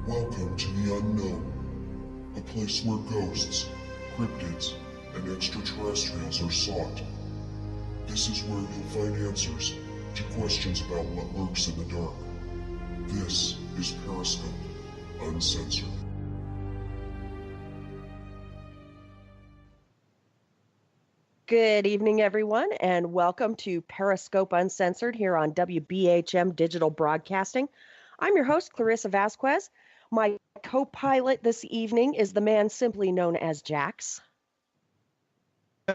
Welcome to the unknown, a place where ghosts, cryptids, and extraterrestrials are sought. This is where you'll find answers to questions about what lurks in the dark. This is Periscope, Uncensored. Good evening, everyone, and welcome to Periscope Uncensored here on WBHM Digital Broadcasting. I'm your host, Clarissa Vasquez. My co-pilot this evening is the man simply known as Jax.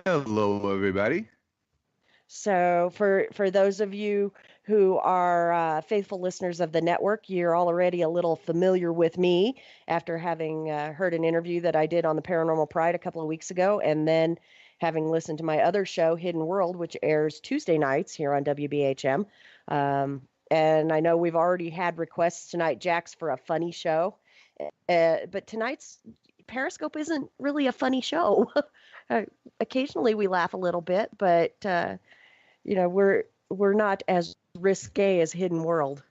Hello, everybody. So for those of you who are faithful listeners of the network, you're already a little familiar with me after having heard an interview that I did on the Paranormal Pride a couple of weeks ago, and then having listened to my other show, Hidden World, which airs Tuesday nights here on WBHM. And I know we've already had requests tonight, Jax, for a funny show. But tonight's Periscope isn't really a funny show. Occasionally we laugh a little bit, but we're not as risque as Hidden World.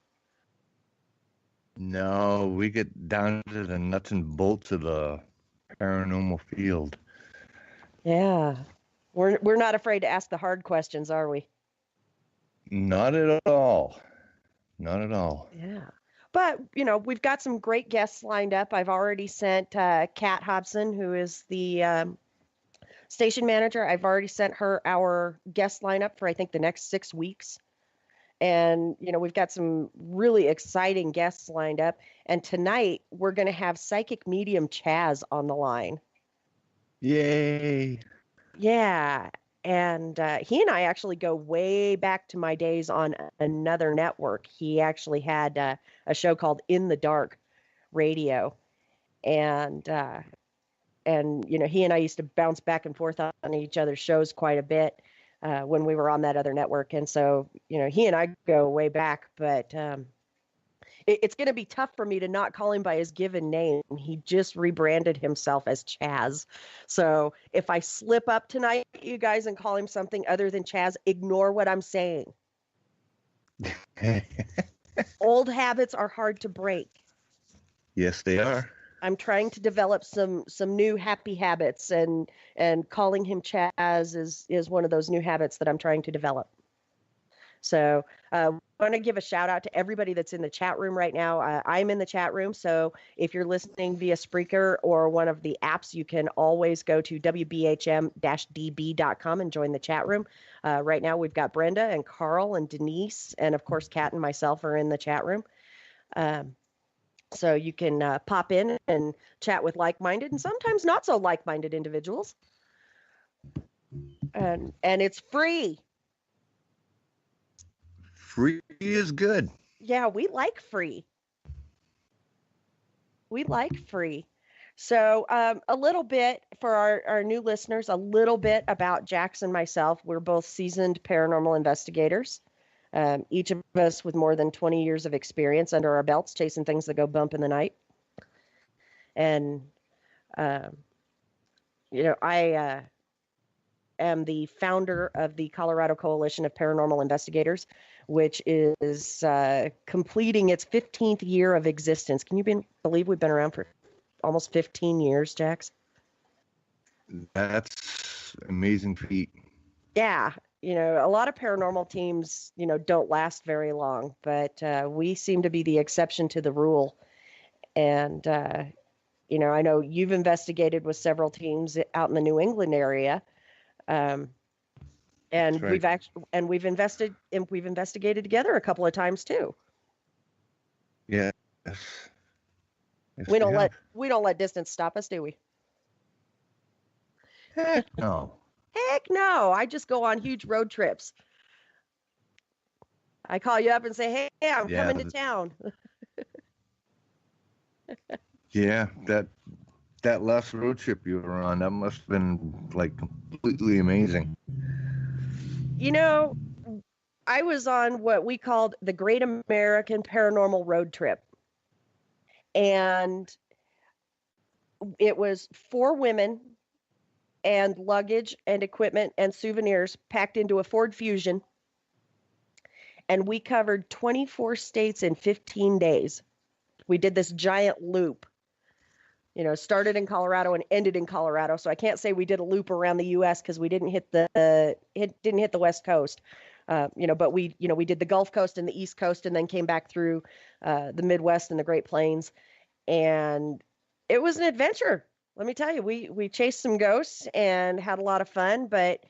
No, we get down to the nuts and bolts of the paranormal field. Yeah. We're not afraid to ask the hard questions, are we? Not at all. Not at all. Yeah. But, we've got some great guests lined up. I've already sent Kat Hobson, who is the station manager. I've already sent her our guest lineup for, I think, the next 6 weeks. And, we've got some really exciting guests lined up. And tonight, we're going to have Psychic Medium Chaz on the line. Yay. Yeah. And he and I actually go way back to my days on another network. He actually had a show called In the Dark Radio. And he and I used to bounce back and forth on each other's shows quite a bit when we were on that other network. And so, he and I go way back, but it's going to be tough for me to not call him by his given name. He just rebranded himself as Chaz. So if I slip up tonight, you guys, and call him something other than Chaz, ignore what I'm saying. Old habits are hard to break. Yes, they are. I'm trying to develop some new happy habits, and calling him Chaz is one of those new habits that I'm trying to develop. So I want to give a shout out to everybody that's in the chat room right now. I'm in the chat room, so if you're listening via Spreaker or one of the apps, you can always go to wbhm-db.com and join the chat room. Right now we've got Brenda and Carl and Denise, and of course Kat and myself are in the chat room. So you can pop in and chat with like-minded and sometimes not so like-minded individuals. And it's free. Free is good. Yeah, we like free. We like free. So a little bit for our new listeners, a little bit about Jax and myself. We're both seasoned paranormal investigators. Each of us with more than 20 years of experience under our belts chasing things that go bump in the night. And, I am the founder of the Colorado Coalition of Paranormal Investigators, which is completing its 15th year of existence. Can you believe we've been around for almost 15 years, Jax? That's amazing feat. Yeah. A lot of paranormal teams, don't last very long, but we seem to be the exception to the rule. And, I know you've investigated with several teams out in the New England area. And right. we've investigated together a couple of times too. Yeah. Yes, we don't let distance stop us, do we? Heck no. Heck no. I just go on huge road trips. I call you up and say, hey, I'm coming to town. Yeah, that last road trip you were on, that must have been like completely amazing. I was on what we called the Great American Paranormal Road Trip. And it was 4 women and luggage and equipment and souvenirs packed into a Ford Fusion. And we covered 24 states in 15 days. We did this giant loop, started in Colorado and ended in Colorado. So I can't say we did a loop around the U.S. because we didn't hit the West Coast. But we did the Gulf Coast and the East Coast, and then came back through the Midwest and the Great Plains, and it was an adventure. Let me tell you, we chased some ghosts and had a lot of fun. But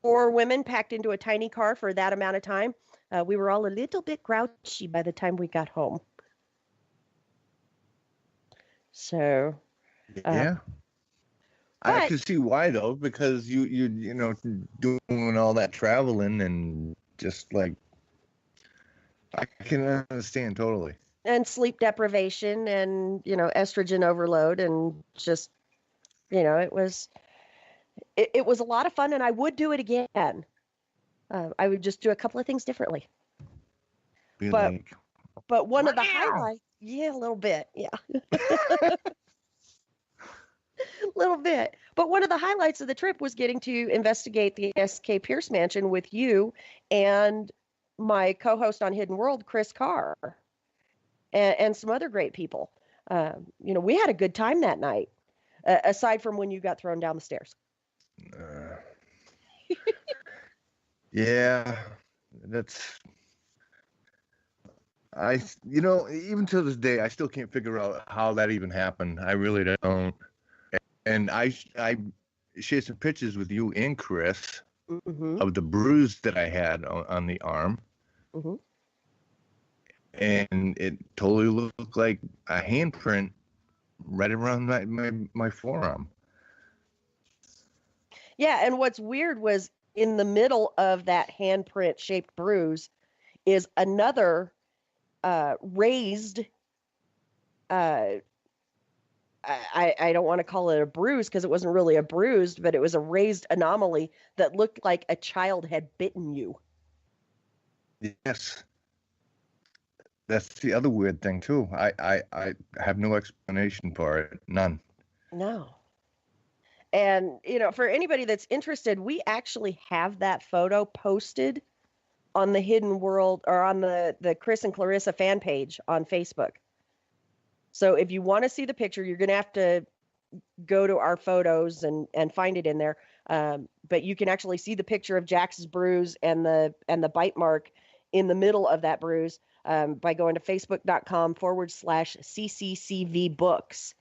4 women packed into a tiny car for that amount of time, we were all a little bit grouchy by the time we got home. So, yeah. I can see why though, because you doing all that traveling and just like I can understand totally. And sleep deprivation and estrogen overload, and just it was a lot of fun, and I would do it again. I would just do a couple of things differently. But one of the highlights, yeah, a little bit, yeah. Little bit. But one of the highlights of the trip was getting to investigate the S.K. Pierce Mansion with you and my co-host on Hidden World, Chris Carr, and some other great people. We had a good time that night, aside from when you got thrown down the stairs. Yeah, even to this day, I still can't figure out how that even happened. I really don't. And I shared some pictures with you and Chris of the bruise that I had on the arm. Mm-hmm. And it totally looked like a handprint right around my forearm. Yeah, and what's weird was in the middle of that handprint shaped bruise is another raised I don't want to call it a bruise because it wasn't really a bruise, but it was a raised anomaly that looked like a child had bitten you. Yes. That's the other weird thing too. I have no explanation for it. None. No. And, for anybody that's interested, we actually have that photo posted on the Hidden World, or on the Chris and Clarissa fan page on Facebook. So if you want to see the picture, you're going to have to go to our photos and find it in there. But you can actually see the picture of Jax's bruise and the bite mark in the middle of that bruise by going to facebook.com/CCCV books.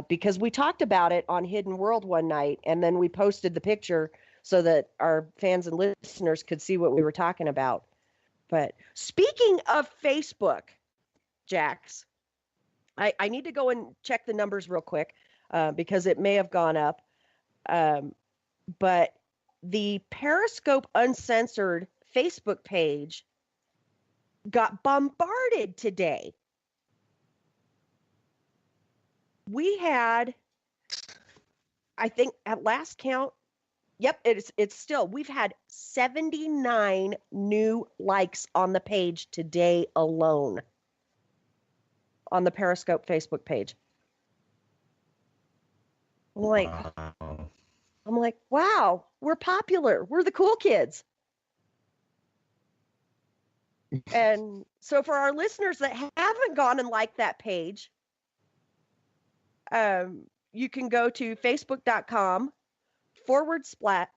Because we talked about it on Hidden World one night, and then we posted the picture so that our fans and listeners could see what we were talking about. But speaking of Facebook, Jax, I need to go and check the numbers real quick because it may have gone up. But the Periscope Uncensored Facebook page got bombarded today. We had, I think at last count, yep, it's still, we've had 79 new likes on the page today alone. On the Periscope Facebook page. I'm like, wow, we're popular. We're the cool kids. And so for our listeners that haven't gone and liked that page, you can go to facebook.com /Periscope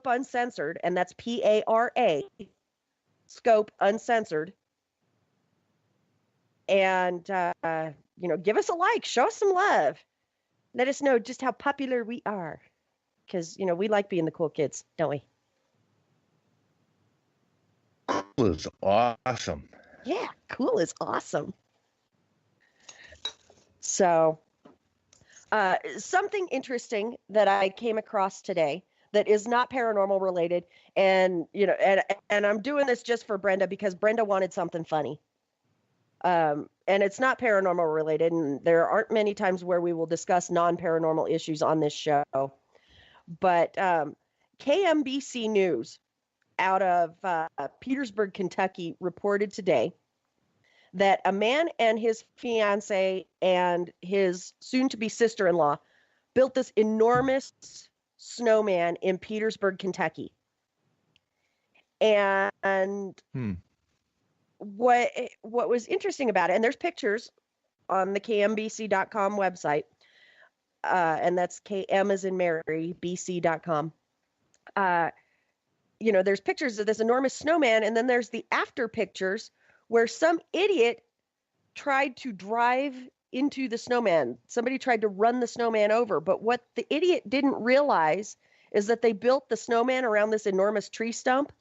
Uncensored, and that's PARA Scope Uncensored, and give us a like, show us some love, let us know just how popular we are, because we like being the cool kids, don't we? Cool is awesome. Yeah, cool is awesome. So something interesting that I came across today that is not paranormal related. And, and I'm doing this just for Brenda because Brenda wanted something funny. And it's not paranormal related. And there aren't many times where we will discuss non-paranormal issues on this show. But KMBC News out of Petersburg, Kentucky, reported today that a man and his fiance and his soon-to-be sister-in-law built this enormous snowman in Petersburg, Kentucky. And what was interesting about it, and there's pictures on the kmbc.com website, and that's KM as in Mary, bc.com. There's pictures of this enormous snowman, and then there's the after pictures where some idiot tried to drive into the snowman. Somebody tried to run the snowman over, but what the idiot didn't realize is that they built the snowman around this enormous tree stump.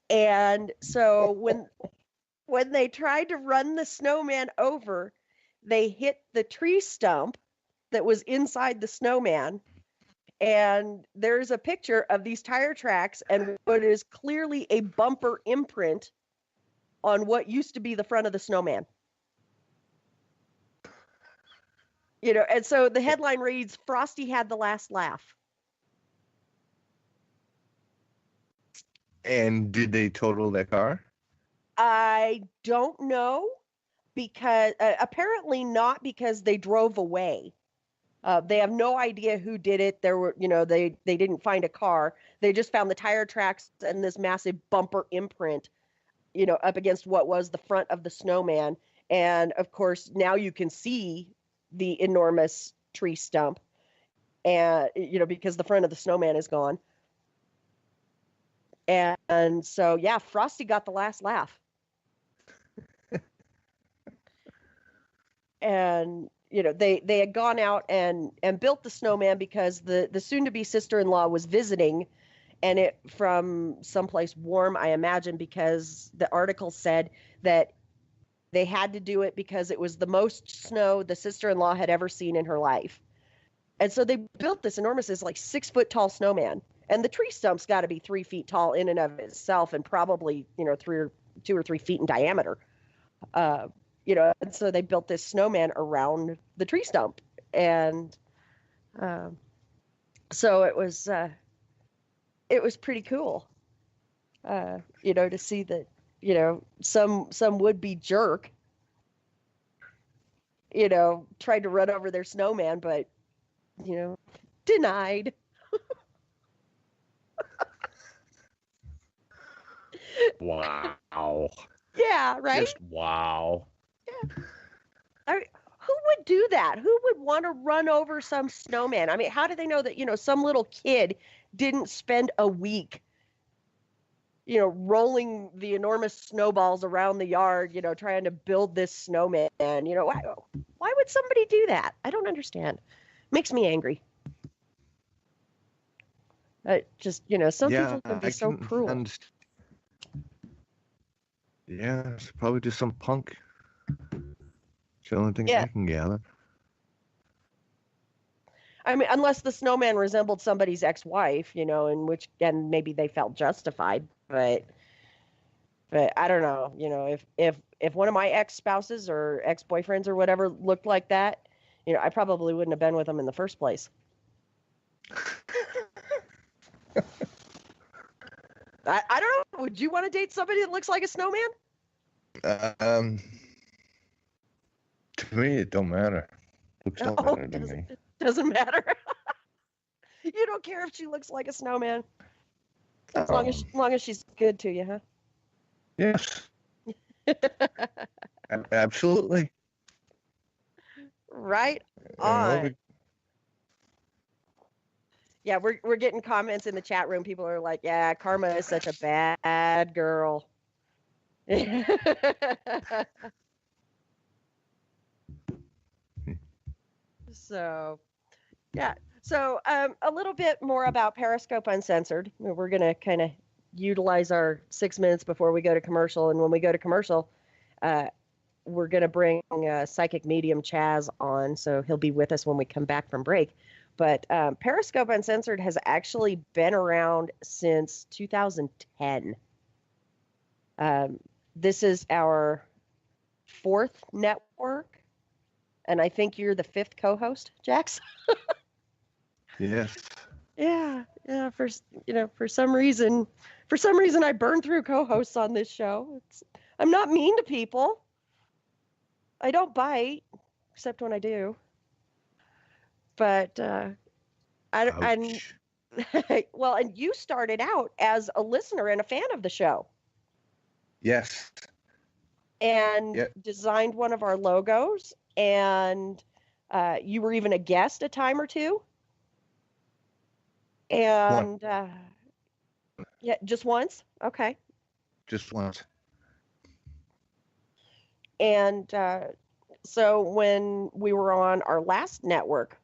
And so when they tried to run the snowman over, they hit the tree stump that was inside the snowman. And there's a picture of these tire tracks and what is clearly a bumper imprint on what used to be the front of the snowman. And so the headline reads, Frosty had the last laugh. And did they total that car? I don't know, because apparently not, because they drove away. They have no idea who did it. There were, they didn't find a car. They just found the tire tracks and this massive bumper imprint, up against what was the front of the snowman. And of course, now you can see the enormous tree stump, and, because the front of the snowman is gone. And so, yeah, Frosty got the last laugh. And they had gone out and built the snowman because the soon-to-be sister-in-law was visiting, and it from someplace warm, I imagine, because the article said that they had to do it because it was the most snow the sister-in-law had ever seen in her life. And so they built this enormous, this like 6-foot-tall snowman, and the tree stump's got to be 3 feet tall in and of itself, and probably 2 or 3 feet in diameter. And so they built this snowman around the tree stump. And so it was pretty cool, to see that, some would-be jerk, tried to run over their snowman, but, denied. Wow. Yeah, right? Just wow. Yeah. Who would do that? Who would want to run over some snowman? I mean, how do they know that, some little kid didn't spend a week, rolling the enormous snowballs around the yard, trying to build this snowman? Why would somebody do that? I don't understand. Makes me angry. Just, some people can be so cruel. Yeah, it's probably just some punk. It's the only thing I can gather. I mean, unless the snowman resembled somebody's ex-wife, and maybe they felt justified, but I don't know, if one of my ex-spouses or ex-boyfriends or whatever looked like that, I probably wouldn't have been with them in the first place. I don't know. Would you want to date somebody that looks like a snowman? To me, it don't matter. Looks don't matter to me. Doesn't matter. You don't care if she looks like a snowman, as long as she's good to you, huh? Yes. Absolutely. Right on. Yeah, we're getting comments in the chat room. People are like, "Yeah, Karma is such a bad girl." So, yeah. So, a little bit more about Periscope Uncensored. We're going to kind of utilize our 6 minutes before we go to commercial. And when we go to commercial, we're going to bring Psychic Medium Chaz on. So he'll be with us when we come back from break. But Periscope Uncensored has actually been around since 2010. This is our 4th network. And I think you're the 5th co-host, Jax. Yes. Yeah. For some reason, I burn through co-hosts on this show. I'm not mean to people. I don't bite, except when I do. But well, and you started out as a listener and a fan of the show. Yes. And designed one of our logos. And you were even a guest a time or two. And yeah, just once? Okay. Just once. And so when we were on our last network,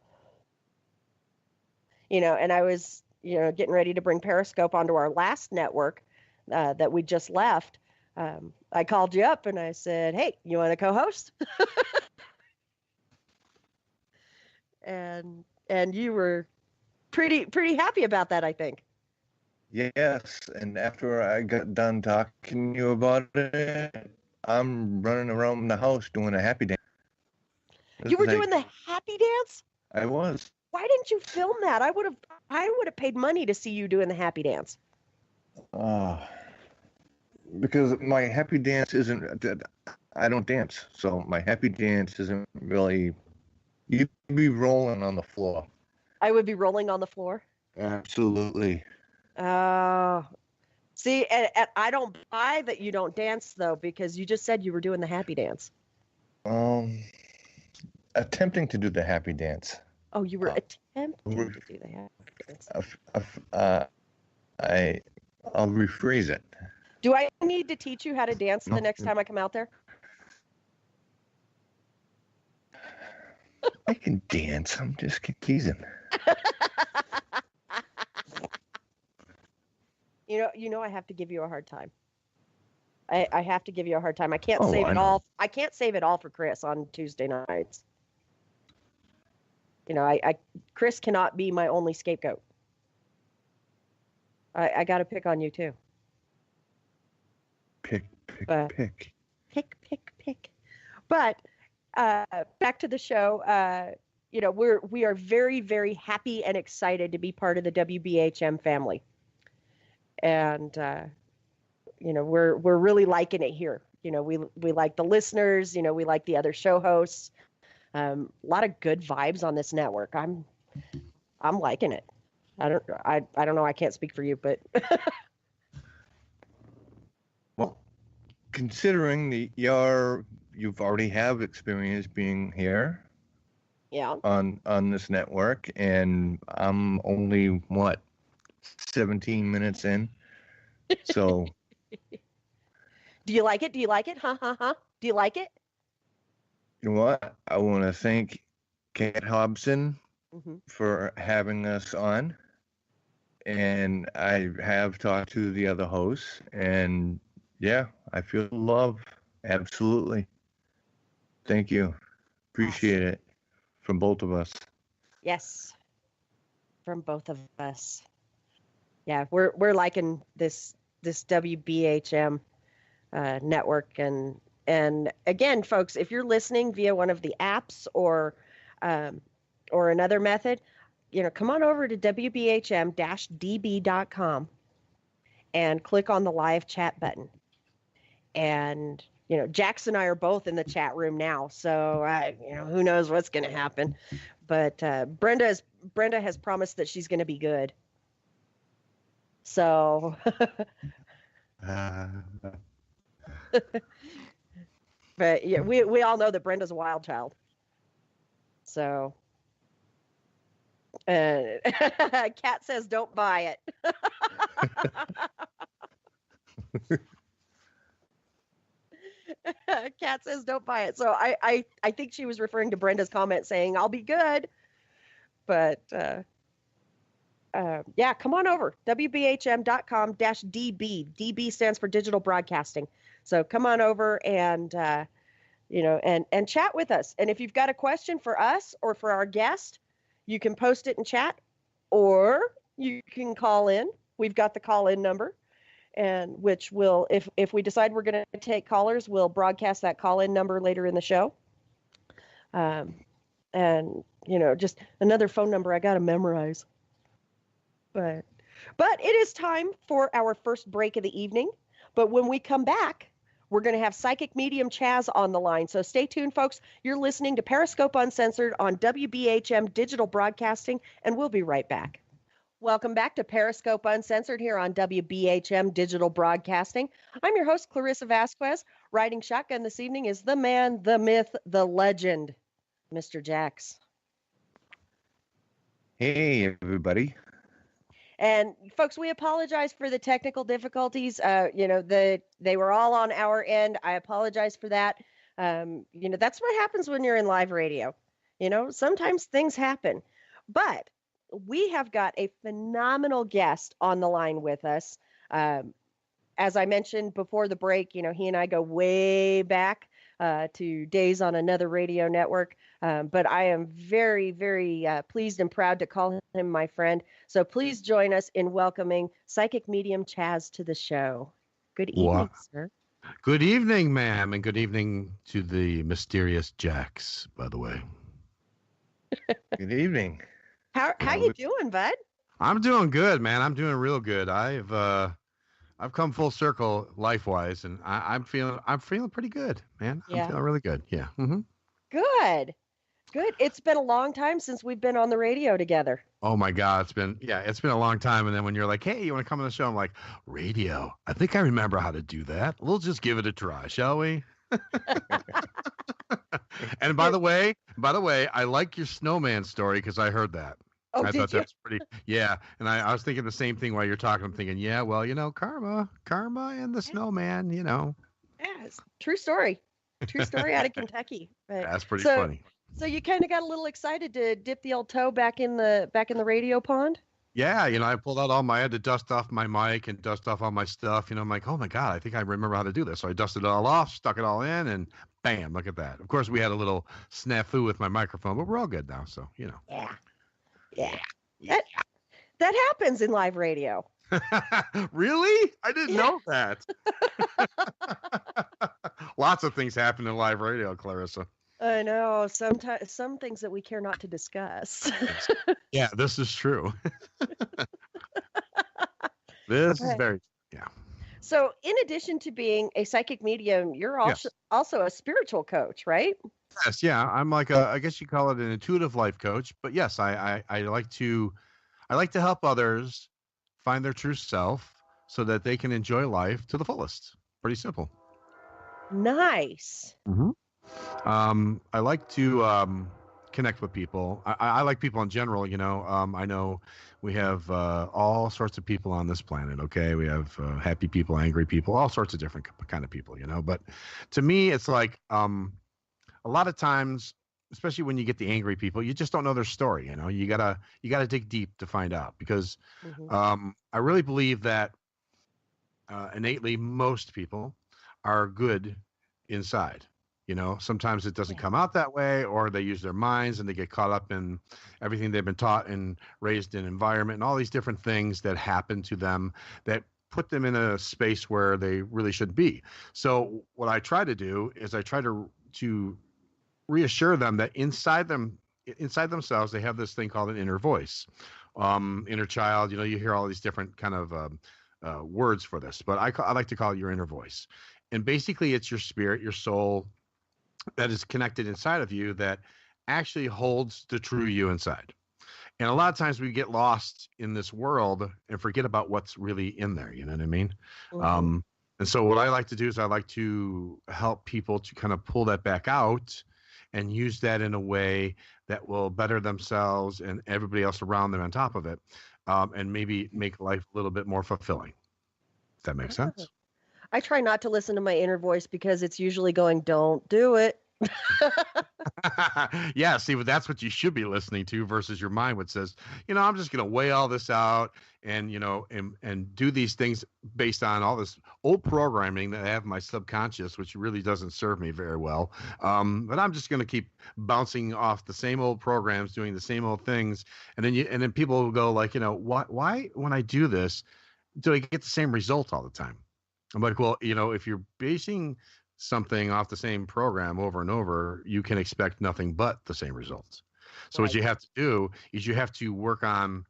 and I was, getting ready to bring Periscope onto our last network that we just left, I called you up and I said, "Hey, you want to co-host?" and you were pretty happy about that, I think. Yes, and after I got done talking to you about it, I'm running around the house doing a happy dance. You were doing the happy dance? I was. Why didn't you film that? I would have paid money to see you doing the happy dance. Because my happy dance isn't, I don't dance. So my happy dance isn't really, you'd be rolling on the floor. I would be rolling on the floor? Absolutely. See, and I don't buy that you don't dance, though, because you just said you were doing the happy dance. Attempting to do the happy dance. Oh, you were attempting to do the happy dance. I'll rephrase it. Do I need to teach you how to dance the next time I come out there? I can dance. I'm just teasing. I have to give you a hard time. I have to give you a hard time. I can't save it all. I can't save it all for Chris on Tuesday nights. Chris cannot be my only scapegoat. I got to pick on you too. Pick. But back to the show. We are very, very happy and excited to be part of the WBHM family, and we're really liking it here. We like the listeners. We like the other show hosts. A lot of good vibes on this network. I'm liking it. I don't know. I can't speak for you, but well, considering you've already have experience being here, on this network, and I'm only 17 minutes in, so. Do you like it? Huh? Do you like it? You know what? I want to thank Kat Hobson for having us on. And I have talked to the other hosts, and yeah, I feel love. Absolutely. Thank you. Appreciate it from both of us. Yes. From both of us. Yeah, we're liking this WBHM network, and again, folks, if you're listening via one of the apps or another method, come on over to wbhm-db.com and click on the live chat button. And Jax and I are both in the chat room now, so who knows what's going to happen. But Brenda has promised that she's going to be good. So. But yeah, we all know that Brenda's a wild child. So. Kat says, "Don't buy it." Kat says, "Don't buy it." So I think she was referring to Brenda's comment saying, "I'll be good." But yeah, come on over, wbhm.com-db. DB stands for digital broadcasting. So come on over and and chat with us. And if you've got a question for us or for our guest, you can post it in chat, or you can call in. We've got the call-in number, and which will, if we decide we're going to take callers, we'll broadcast that call-in number later in the show. And just another phone number I got to memorize. But it is time for our first break of the evening. But when we come back, we're going to have Psychic Medium Chaz on the line. So stay tuned, folks. You're listening to Periscope Uncensored on WBHM Digital Broadcasting, and we'll be right back. Welcome back to Periscope Uncensored here on WBHM Digital Broadcasting. I'm your host, Clarissa Vasquez. Riding shotgun this evening is the man, the myth, the legend, Mr. Jax. Hey, everybody. And folks, we apologize for the technical difficulties. They were all on our end. I apologize for that. That's what happens when you're in live radio. Sometimes things happen. But we have got a phenomenal guest on the line with us. As I mentioned before the break, he and I go way back to days on another radio network. But I am very, very pleased and proud to call him my friend. So please join us in welcoming Psychic Medium Chaz to the show. Good evening, sir. Good evening, ma'am, and good evening to the mysterious Jax, by the way. Good evening. How you doing, bud? I'm doing good, man. I'm doing real good. I've come full circle life-wise, and I'm feeling pretty good, man. Yeah. I'm feeling really good. Yeah. Mm-hmm. Good. It's been a long time since we've been on the radio together. Oh my God, it's been a long time. And then when you're like, hey, you want to come on the show? I'm like, radio. I think I remember how to do that. We'll just give it a try, shall we? And by the way, I like your snowman story because I heard that. Oh, I did thought you? that's pretty. Yeah, and I was thinking the same thing while you're talking. I'm thinking, yeah, well, karma, and the snowman. Yeah, it's true story out of Kentucky. But, That's pretty funny. So you kind of got a little excited to dip the old toe back in the radio pond. Yeah, I pulled out I had to dust off my mic and dust off all my stuff. I'm like, oh my God, I think I remember how to do this. So I dusted it all off, stuck it all in, and bam, look at that. Of course, we had a little snafu with my microphone, but we're all good now. So, Yeah. That happens in live radio. Really? I didn't know that. Lots of things happen in live radio, Clarissa. I know. Sometimes some things that we care not to discuss. Yeah, this is true. This is very, yeah. So in addition to being a psychic medium, you're also a spiritual coach, right? Yes, yeah. I'm like I guess you call it an intuitive life coach, but yes, I like to help others find their true self so that they can enjoy life to the fullest. Pretty simple. Nice. Mm-hmm. I like to connect with people. I like people in general. I know we have all sorts of people on this planet. Okay, we have happy people, angry people, all sorts of different kind of people. But to me, it's like a lot of times, especially when you get the angry people, you just don't know their story. You gotta dig deep to find out because I really believe that innately most people are good inside. Sometimes it doesn't come out that way, or they use their minds and they get caught up in everything they've been taught and raised in environment and all these different things that happen to them that put them in a space where they really should be. So what I try to do is I try to reassure them that inside themselves, they have this thing called an inner voice, inner child. You hear all these different kind of words for this, but I like to call it your inner voice. And basically it's your spirit, your soul that is connected inside of you that actually holds the true you inside. And a lot of times we get lost in this world and forget about what's really in there. You know what I mean? Mm-hmm. And so what I like to do is I like to help people to kind of pull that back out and use that in a way that will better themselves and everybody else around them on top of it, and maybe make life a little bit more fulfilling. If that makes sense? I try not to listen to my inner voice because it's usually going, don't do it. Yeah, see, but that's what you should be listening to versus your mind, which says, I'm just going to weigh all this out and, and do these things based on all this old programming that I have in my subconscious, which really doesn't serve me very well. But I'm just going to keep bouncing off the same old programs, doing the same old things. And then people will go like, why when I do this, do I get the same result all the time? I'm like, well, if you're basing something off the same program over and over, you can expect nothing but the same results. So what you have to do is you have to work on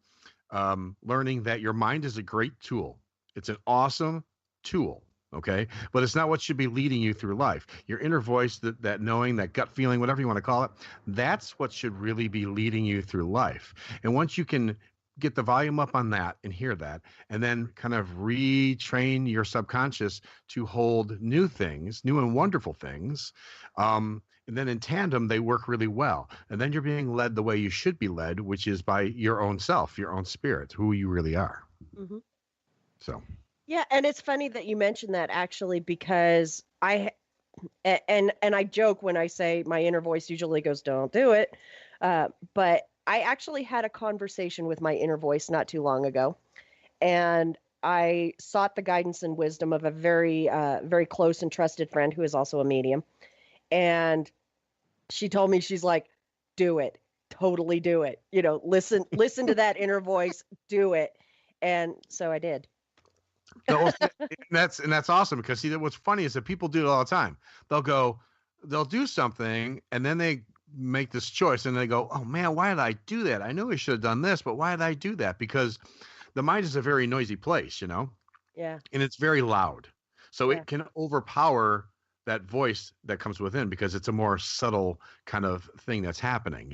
learning that your mind is a great tool. It's an awesome tool. Okay. But it's not what should be leading you through life. Your inner voice, that knowing, that gut feeling, whatever you want to call it, that's what should really be leading you through life. And once you can get the volume up on that and hear that, and then kind of retrain your subconscious to hold new things, new and wonderful things. And then in tandem, they work really well. And then you're being led the way you should be led, which is by your own self, your own spirit, who you really are. Mm-hmm. So. Yeah, and it's funny that you mentioned that, actually, because I joke when I say my inner voice usually goes, "Don't do it," but I actually had a conversation with my inner voice not too long ago, and I sought the guidance and wisdom of a very, very close and trusted friend who is also a medium. And she told me, she's like, "Do it, totally do it. Listen to that inner voice, do it." And so I did. and that's awesome, because see, what's funny is that people do it all the time. They'll do something, and then they make this choice, and they go, "Oh man, why did I do that? I knew I should have done this, but why did I do that?" Because the mind is a very noisy place, Yeah. And it's very loud. So Yeah. it can overpower that voice that comes within, because it's a more subtle kind of thing that's happening,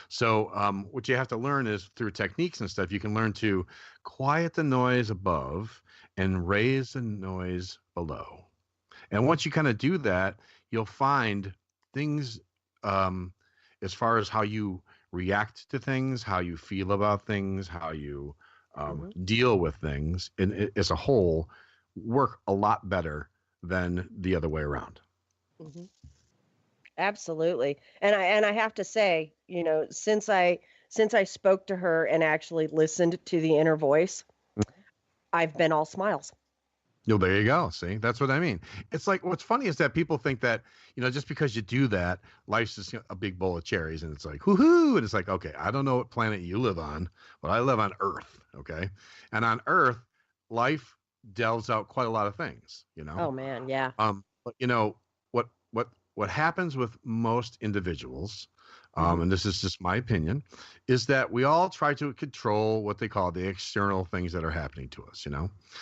So what you have to learn is, through techniques and stuff, you can learn to quiet the noise above and raise the noise below. And once you kind of do that, you'll find things, as far as how you react to things, how you feel about things, how you deal with things as a whole, work a lot better than the other way around. Mm-hmm. Absolutely. And I have to say, since I spoke to her and actually listened to the inner voice, I've been all smiles. There you go. See, that's what I mean. It's like, what's funny is that people think that, just because you do that, life's just a big bowl of cherries, and it's like, whoo-hoo. And it's like, okay, I don't know what planet you live on, but I live on Earth. Okay. And on Earth, life delves out quite a lot of things, Oh man. Yeah. But what happens with most individuals, and this is just my opinion, is that we all try to control what they call the external things that are happening to us.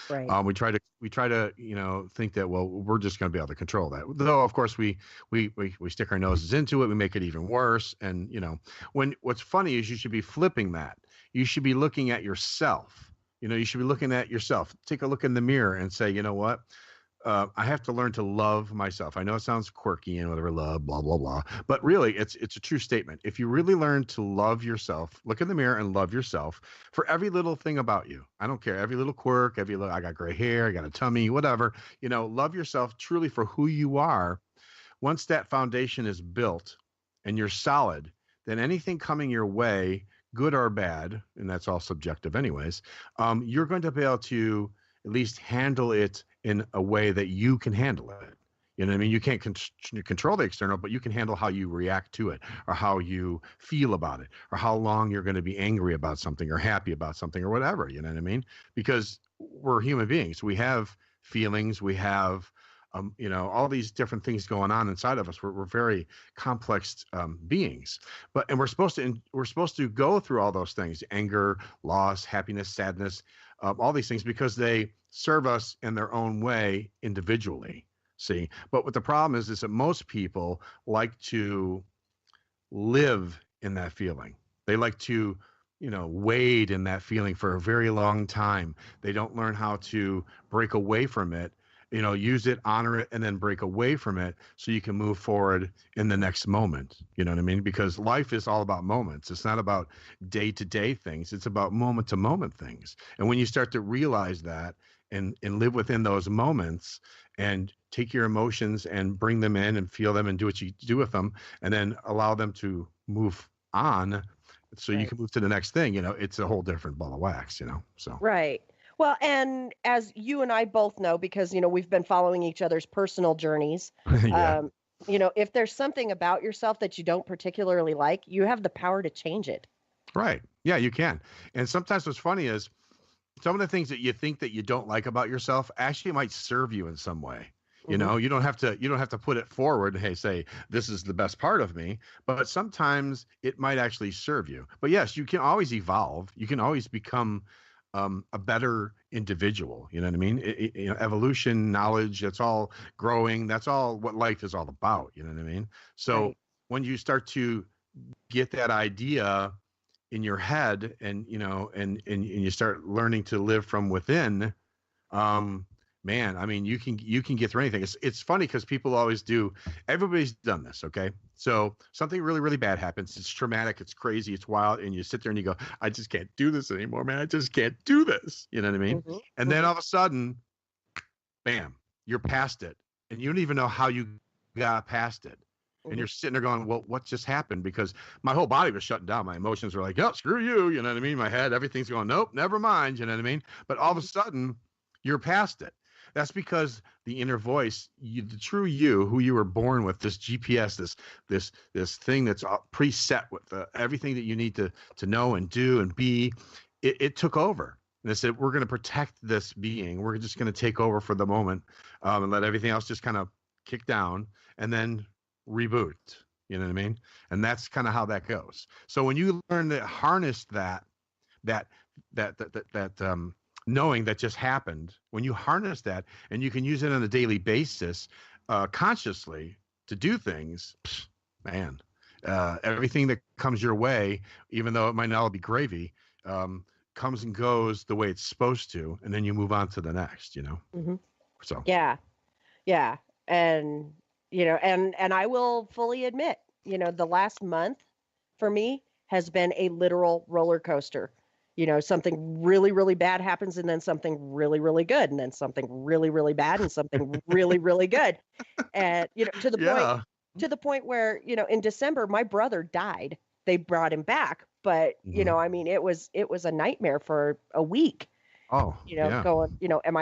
Right. We try to think that, well, we're just going to be able to control that. Though of course we stick our noses into it, we make it even worse. And what's funny is, you should be flipping that. You should be looking at yourself. You should be looking at yourself. Take a look in the mirror and say, you know what? I have to learn to love myself. I know it sounds quirky and whatever, love, blah, blah, blah. But really, it's a true statement. If you really learn to love yourself, look in the mirror and love yourself for every little thing about you. I don't care. Every little quirk, I got gray hair, I got a tummy, whatever. Love yourself truly for who you are. Once that foundation is built and you're solid, then anything coming your way, good or bad, and that's all subjective anyways, you're going to be able to at least handle it in a way that you can handle it. You know what I mean? You can't control the external, but you can handle how you react to it, or how you feel about it, or how long you're going to be angry about something or happy about something or whatever. You know what I mean? Because we're human beings. We have feelings. We have, all these different things going on inside of us. We're very complex beings, and we're supposed to go through all those things: anger, loss, happiness, sadness, all these things, because they serve us in their own way individually. See, but what the problem is that most people like to live in that feeling. They like to, wade in that feeling for a very long time. They don't learn how to break away from it, use it, honor it, and then break away from it so you can move forward in the next moment. You know what I mean? Because life is all about moments. It's not about day-to-day things. It's about moment-to-moment things. And when you start to realize that and live within those moments and take your emotions and bring them in and feel them and do what you do with them, and then allow them to move on so you can move to the next thing, it's a whole different ball of wax, so. Right. Well, and as you and I both know, because, we've been following each other's personal journeys, Yeah. If there's something about yourself that you don't particularly like, you have the power to change it. Right. Yeah, you can. And sometimes what's funny is some of the things that you think that you don't like about yourself actually might serve you in some way. You don't have to put it forward. Hey, say, this is the best part of me, but sometimes it might actually serve you. But yes, you can always evolve. You can always become a better individual. You know what I mean? Evolution, knowledge, that's all growing. That's all what life is all about. You know what I mean? So when you start to get that idea in your head, and and you start learning to live from within, man, I mean, you can get through anything. It's funny because people always do. Everybody's done this, okay? So something really, really bad happens. It's traumatic. It's crazy. It's wild. And you sit there and you go, I just can't do this anymore, man. I just can't do this. You know what I mean? And then all of a sudden, bam, you're past it. And you don't even know how you got past it. And you're sitting there going, well, what just happened? Because my whole body was shutting down. My emotions were like, oh, screw you. You know what I mean? My head, everything's going, nope, never mind. You know what I mean? But all of a sudden, you're past it. That's because the inner voice, the true you, who you were born with, this GPS, this thing that's preset with everything that you need to know and do and be, it took over. And they said, we're going to protect this being. We're just going to take over for the moment, and let everything else just kind of kick down and then reboot. You know what I mean? And that's kind of how that goes. So when you learn to harness that knowing that just happened, when you harness that and you can use it on a daily basis, consciously to do things, man, everything that comes your way, even though it might not all be gravy, comes and goes the way it's supposed to, and then you move on to the next, So yeah, and and I will fully admit, the last month for me has been a literal roller coaster. Something really, really bad happens, and then something really, really good, and then something really, really bad, and something really, really good. And, to the point where, in December, my brother died. They brought him back, but, I mean, it was a nightmare for a week. Oh, going, am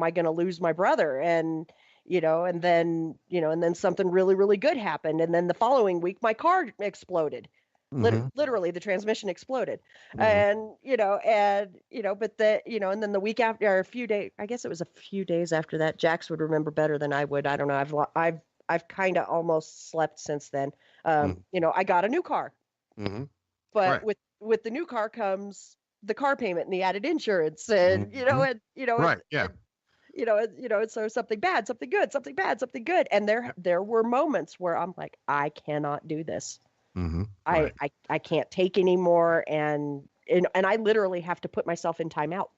I going to lose my brother? And, and then something really, really good happened. And then the following week, my car exploded. Literally the transmission exploded. And but and then the week after, or a few days, I guess it was a few days after that, Jax would remember better than I would. I don't know. I've kind of almost slept since then. I got a new car, but with the new car comes the car payment and the added insurance, and and so something bad, something good, something bad, something good. And there were moments where I'm like, I cannot do this. Right. I can't take anymore, and I literally have to put myself in timeout.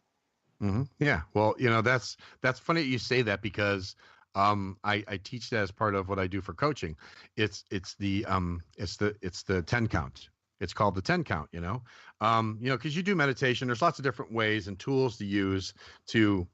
Yeah. Well, that's funny that you say that, because I teach that as part of what I do for coaching. It's the 10 count. It's called the 10 count, because you do meditation. There's lots of different ways and tools to use to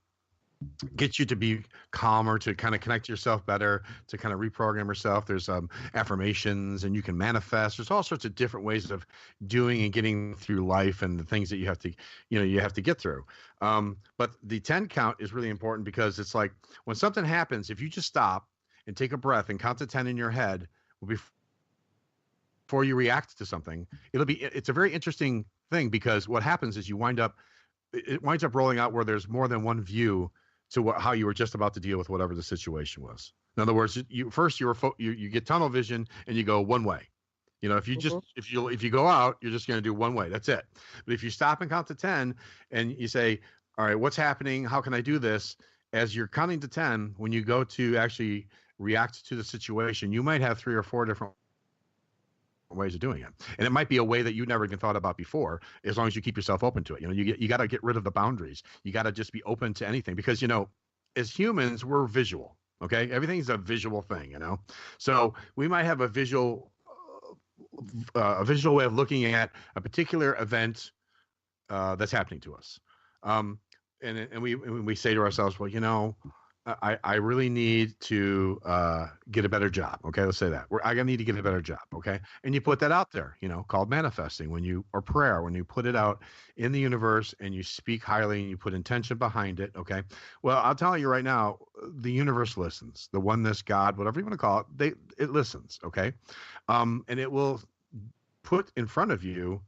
get you to be calmer, to kind of connect to yourself better, to kind of reprogram yourself. There's affirmations, and you can manifest. There's all sorts of different ways of doing and getting through life and the things that you have to get through. But the 10 count is really important, because it's like when something happens, if you just stop and take a breath and count to 10 in your head before you react to something, it's a very interesting thing, because what happens is it winds up rolling out where there's more than one view to how you were just about to deal with whatever the situation was. In other words, you get tunnel vision and you go one way. If you go out, you're just going to do one way. That's it. But if you stop and count to 10 and you say, all right, what's happening? How can I do this? As you're counting to 10, when you go to actually react to the situation, you might have 3 or 4 different ways of doing it, and it might be a way that you never even thought about before, as long as you keep yourself open to it. You got to get rid of the boundaries. You got to just be open to anything, because as humans, we're visual. Okay, everything's a visual thing. So we might have a visual way of looking at a particular event that's happening to us, and we say to ourselves, well, I really need to get a better job. Okay, let's say that. I need to get a better job. Okay, and you put that out there, called manifesting, or prayer, when you put it out in the universe and you speak highly and you put intention behind it. Okay, well, I'll tell you right now, the universe listens. The oneness, God, whatever you want to call it, it listens. Okay, and it will put in front of you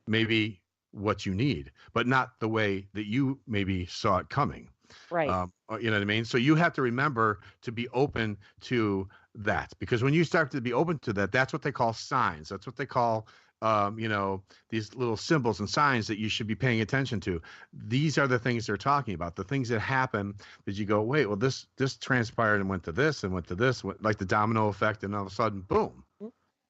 maybe what you need, but not the way that you maybe saw it coming. Right. You know what I mean? So you have to remember to be open to that, because when you start to be open to that, that's what they call signs. That's what they call, these little symbols and signs that you should be paying attention to. These are the things they're talking about, the things that happen that you go, wait, well, this transpired and went to this and went to this, like the domino effect, and all of a sudden, boom,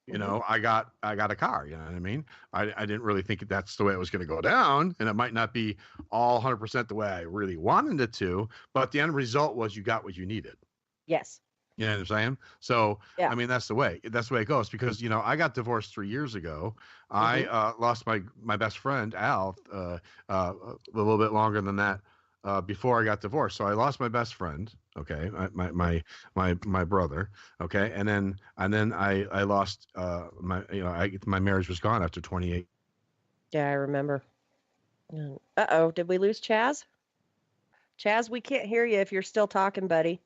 you know, I got a car, you know what I mean? I didn't really think that's the way it was going to go down, and it might not be all 100% the way I really wanted it to, but the end result was you got what you needed. Yes. You know what I'm saying? So, yeah. I mean, that's the way it goes, because, you know, I got divorced 3 years ago. I lost my best friend, Al, a little bit longer than that, before I got divorced. So I lost my best friend. Okay. My brother. Okay. And then I lost, my marriage was gone after 28. Yeah, I remember. Uh-oh. Did we lose Chaz? Chaz, we can't hear you if you're still talking, buddy.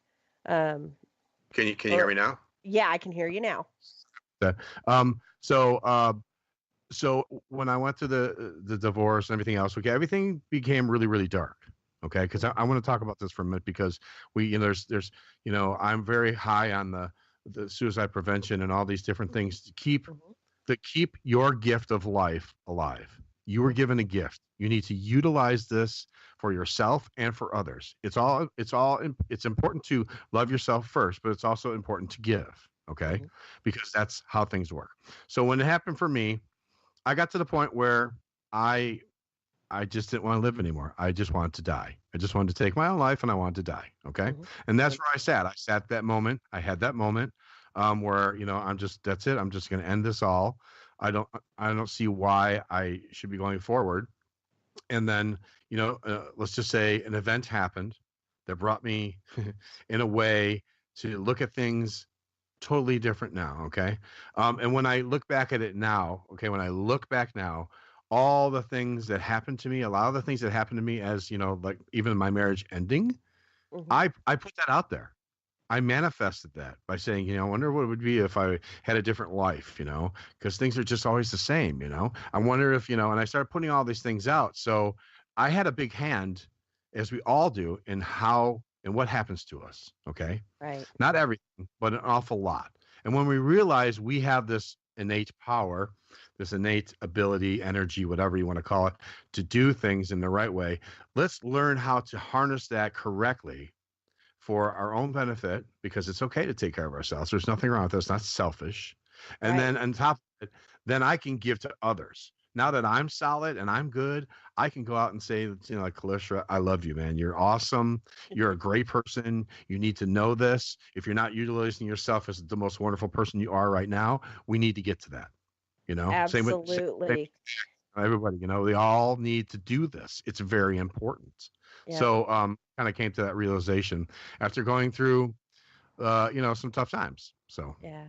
Can you hear me now? Yeah, I can hear you now. So when I went to the divorce and everything else, okay, everything became really, really dark. Okay, because I want to talk about this for a minute, because there's I'm very high on the suicide prevention and all these different things to keep your gift of life alive. You were given a gift. You need to utilize this for yourself and for others. It's important to love yourself first, but it's also important to give. Okay, because that's how things work. So when it happened for me, I got to the point where I just didn't want to live anymore. I just wanted to die. I just wanted to take my own life, and I wanted to die. Okay. And that's where I sat. I sat that moment. I had that moment where, that's it. I'm just going to end this all. I don't see why I should be going forward. And then, let's just say an event happened that brought me in a way to look at things totally different now. Okay. And when I look back at it now, all the things that happened to me, a lot of the things that happened to me, as like even my marriage ending, I put that out there. I manifested that by saying, I wonder what it would be if I had a different life, because things are just always the same, I wonder if, and I started putting all these things out. So I had a big hand, as we all do, in how and what happens to us. Okay. Right. Not everything, but an awful lot. And when we realize we have this innate power, this innate ability, energy, whatever you want to call it, to do things in the right way, let's learn how to harness that correctly for our own benefit, because it's okay to take care of ourselves. There's nothing wrong with us. It's not selfish. And then on top of it, then I can give to others. Now that I'm solid and I'm good, I can go out and say, like, Clarissa, I love you, man. You're awesome. You're a great person. You need to know this. If you're not utilizing yourself as the most wonderful person you are right now, we need to get to that. Absolutely. Everybody, they all need to do this. It's very important. Yeah. So kind of came to that realization after going through some tough times. So yeah,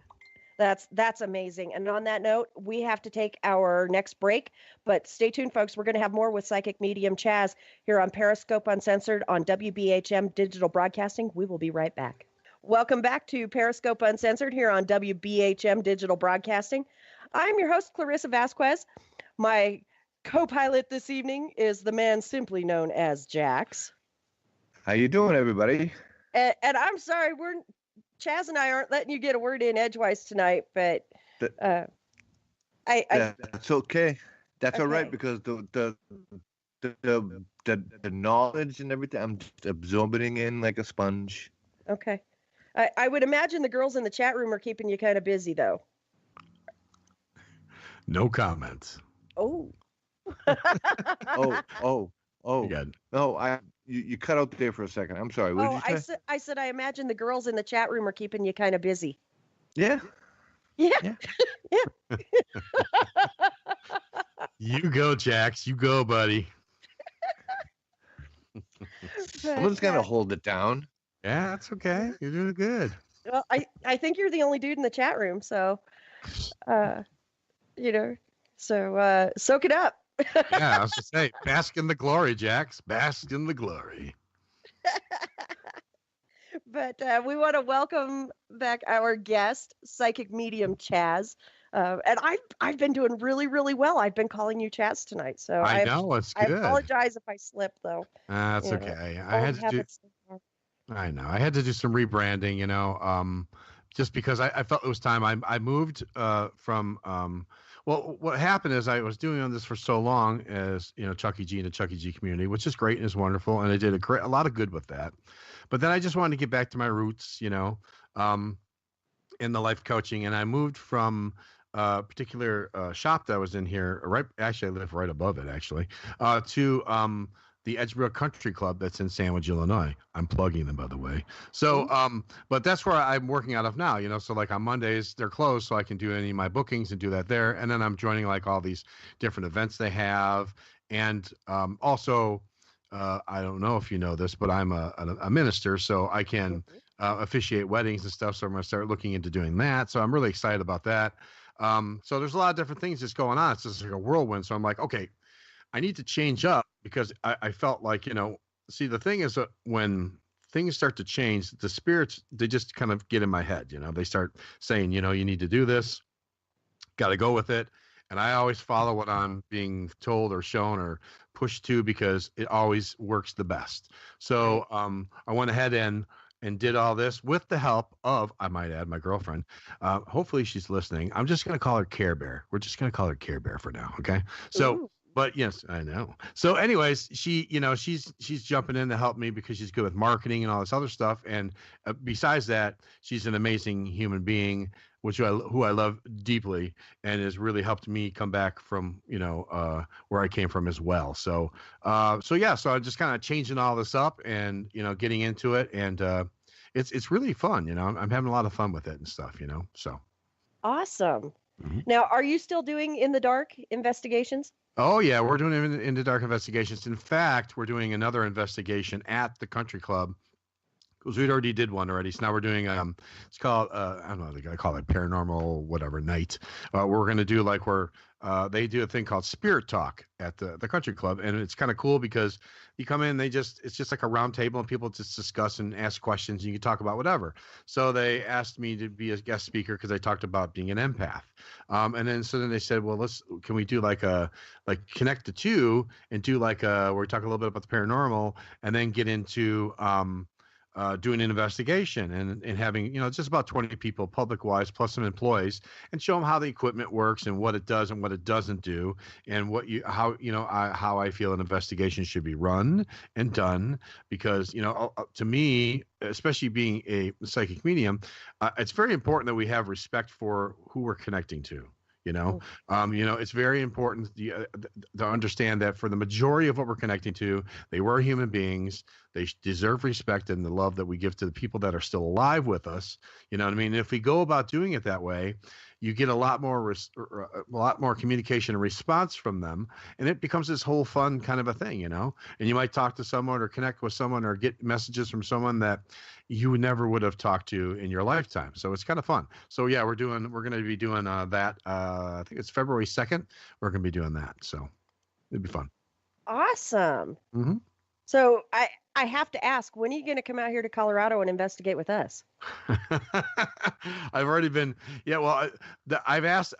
that's amazing. And on that note, we have to take our next break, but stay tuned, folks. We're going to have more with Psychic Medium Chaz here on Periscope Uncensored on WBHM Digital Broadcasting. We will be right back. Welcome back to Periscope Uncensored here on WBHM Digital Broadcasting. I'm your host, Clarissa Vasquez. My co-pilot this evening is the man simply known as Jax. How you doing, everybody? And I'm sorry, Chaz and I aren't letting you get a word in edgewise tonight, but that's okay. That's all right, because the knowledge and everything, I'm just absorbing in like a sponge. Okay. I would imagine the girls in the chat room are keeping you kind of busy, though. No comments. Oh. Oh. No, you cut out there for a second. I'm sorry. What did you say? I said I imagine the girls in the chat room are keeping you kind of busy. Yeah. Yeah. You go, Jax. You go, buddy. Someone's got to hold it down. Yeah, that's okay. You're doing good. Well, I think you're the only dude in the chat room, so soak it up. Yeah, I was to say, bask in the glory, Jax. Bask in the glory. But we want to welcome back our guest, Psychic Medium Chaz. And I've been doing really, really well. I've been calling you Chaz tonight, so I know it's good. I apologize if I slipped, though. That's okay. I had to do some rebranding, just because I felt it was time. I moved from. Well, what happened is I was doing this for so long as, Chuck E. G. and the Chuck E. G. community, which is great and is wonderful. And I did a lot of good with that. But then I just wanted to get back to my roots, in the life coaching. And I moved from particular shop that was in here, right? Actually, I live right above it, actually, to the Edgebrook Country Club that's in Sandwich, Illinois. I'm plugging them, by the way. So, but that's where I'm working out of now, you know. So, like on Mondays, they're closed, so I can do any of my bookings and do that there. And then I'm joining like all these different events they have. And also, I don't know if you know this, but I'm a minister, so I can officiate weddings and stuff. So I'm going to start looking into doing that. So I'm really excited about that. So there's a lot of different things just going on. It's just like a whirlwind. So I'm like, okay, I need to change up because I felt like, you know, see, the thing is that when things start to change, the spirits, they just kind of get in my head, you know, they start saying, you know, you need to do this, got to go with it. And I always follow what I'm being told or shown or pushed to because it always works the best. So I went ahead and did all this with the help of, I might add, my girlfriend. Hopefully she's listening. I'm just going to call her Care Bear. We're just going to call her Care Bear for now. Okay. So, Ooh. but yes, I know. So anyways, she, you know, she's jumping in to help me because she's good with marketing and all this other stuff. And besides that, she's an amazing human being, who I love deeply, and has really helped me come back from, you know, where I came from as well. So I'm just kind of changing all this up and, you know, getting into it, and it's really fun. You know, I'm having a lot of fun with it and stuff. You know, so Awesome. Now, are you still doing In the Dark investigations? Oh yeah, we're doing in the dark investigations. In fact, we're doing another investigation at the country club because we already did one already. So now we're doing it's called I don't know, they gotta call it paranormal whatever night. We're gonna do like they do a thing called Spirit Talk at the country club, and it's kind of cool because you come in, it's just like a round table and people just discuss and ask questions, and you can talk about whatever. So they asked me to be a guest speaker because I talked about being an empath, and then they said, well, can we do like connect the two and do like where we talk a little bit about the paranormal and then get into doing an investigation and having, you know, just about 20 people public wise plus some employees, and show them how the equipment works and what it does and what it doesn't do, and how I feel an investigation should be run and done. Because, you know, to me, especially being a psychic medium, it's very important that we have respect for who we're connecting to. You know, it's very important to understand that for the majority of what we're connecting to, they were human beings. They deserve respect and the love that we give to the people that are still alive with us. You know what I mean? If we go about doing it that way, you get a lot more communication and response from them, and it becomes this whole fun kind of a thing, you know. And you might talk to someone or connect with someone or get messages from someone that you never would have talked to in your lifetime. So it's kind of fun. So yeah, we're going to be doing that. I think it's February 2nd. We're going to be doing that. So it'd be fun. Awesome. Mm-hmm. So I have to ask, when are you going to come out here to Colorado and investigate with us? I've already been, well, I've asked,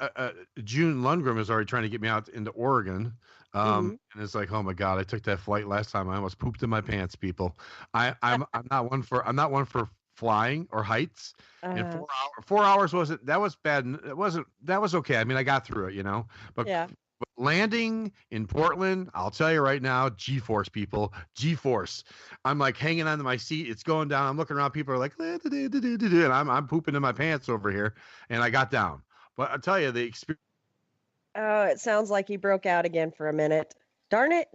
June Lundgren is already trying to get me out into Oregon. And it's like, oh my God, I took that flight last time. I almost pooped in my pants, people. I'm not one for flying or heights. And 4 hours that was bad. That was okay. I mean, I got through it, you know, but yeah. But landing in Portland, I'll tell you right now, G-force, people, G-force. I'm like hanging onto my seat. It's going down. I'm looking around. People are like, and I'm pooping in my pants over here. And I got down. But I'll tell you, the experience. Oh, it sounds like he broke out again for a minute. Darn it.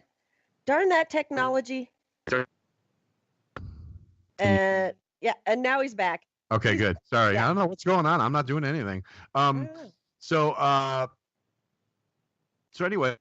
Darn that technology. And and now he's back. Okay, good. Sorry. Yeah. I don't know what's going on. I'm not doing anything. So anyway,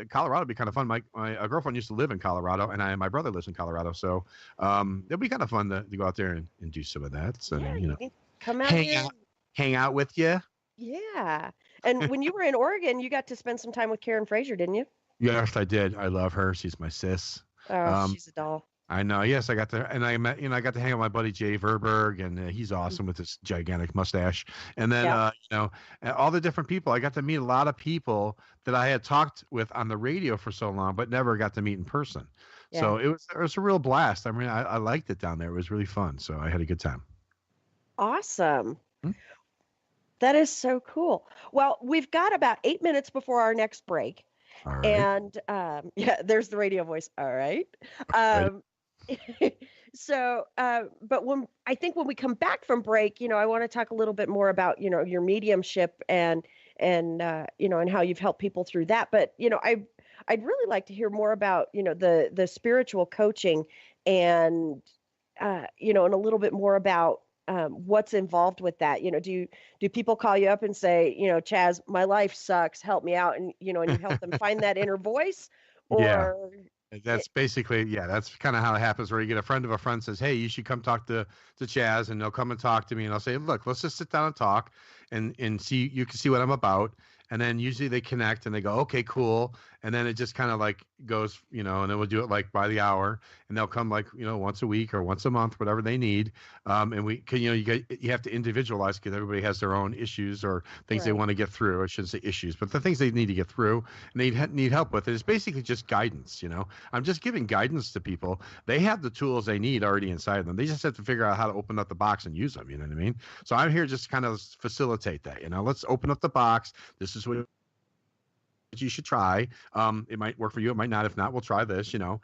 Colorado would be kind of fun. My girlfriend used to live in Colorado, and my brother lives in Colorado. So it'll be kind of fun to go out there and do some of that. So you know, come out hang out with you. Yeah. And when you were in Oregon, you got to spend some time with Karen Fraser, didn't you? Yes, I did. I love her. She's my sis. Oh, she's a doll. I know. Yes, I got to, and I met, I got to hang out with my buddy Jay Verberg, and he's awesome with his gigantic mustache. And then, all the different people. I got to meet a lot of people that I had talked with on the radio for so long, but never got to meet in person. Yeah. So it was a real blast. I mean, I liked it down there. It was really fun. So I had a good time. Awesome. That is so cool. Well, we've got about 8 minutes before our next break. All right. And there's the radio voice. All right. So, but when we come back from break, I want to talk a little bit more about, your mediumship and and how you've helped people through that. But, I'd really like to hear more about, the spiritual coaching and, and a little bit more about what's involved with that. Do people call you up and say, Chaz, my life sucks, help me out, and and you help them find that inner voice, Yeah. or That's basically, that's kind of how it happens, where you get a friend of a friend says, hey, you should come talk to Chaz, and they'll come and talk to me, and I'll say, look, let's just sit down and talk and see, you can see what I'm about. And then usually they connect and they go, okay, cool. And then it just kind of like goes, and then we'll do it like by the hour, and they'll come like, once a week or once a month, whatever they need. And we can, you have to individualize, because everybody has their own issues or things they want to get through. I shouldn't say issues, but the things they need to get through and they need help with. It's basically just guidance. I'm just giving guidance to people. They have the tools they need already inside of them. They just have to figure out how to open up the box and use them. You know what I mean? So I'm here just to kind of facilitate that. Let's open up the box. This is what you should try. It might work for you. It might not. If not, we'll try this, and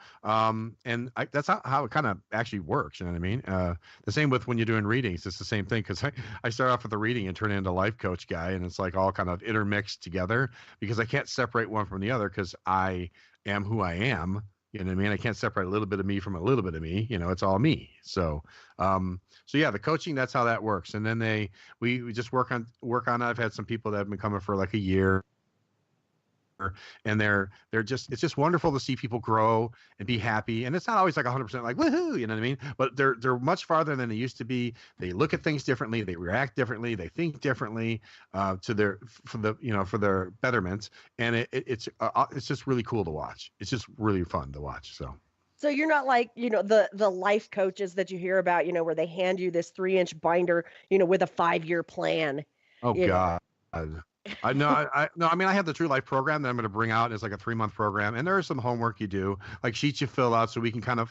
that's how it kind of actually works. You know what I mean? The same with when you're doing readings. It's the same thing, because I start off with a reading and turn into a life coach guy, and it's like all kind of intermixed together, because I can't separate one from the other, because I am who I am. You know what I mean? I can't separate a little bit of me from a little bit of me. It's all me. So yeah, the coaching, that's how that works. And then we just work on it. I've had some people that have been coming for like a year, and it's just wonderful to see people grow and be happy. And it's not always like 100% like woohoo, you know what I mean? But they're much farther than they used to be. They look at things differently, they react differently, they think differently for their betterment. And it's just really cool to watch. It's just really fun to watch. So you're not like, the life coaches that you hear about, where they hand you this 3-inch binder, with a 5-year plan. Oh God. I have the True Life program that I'm going to bring out. It's like a 3-month program, and there is some homework you do, like sheets you fill out, so I can kind of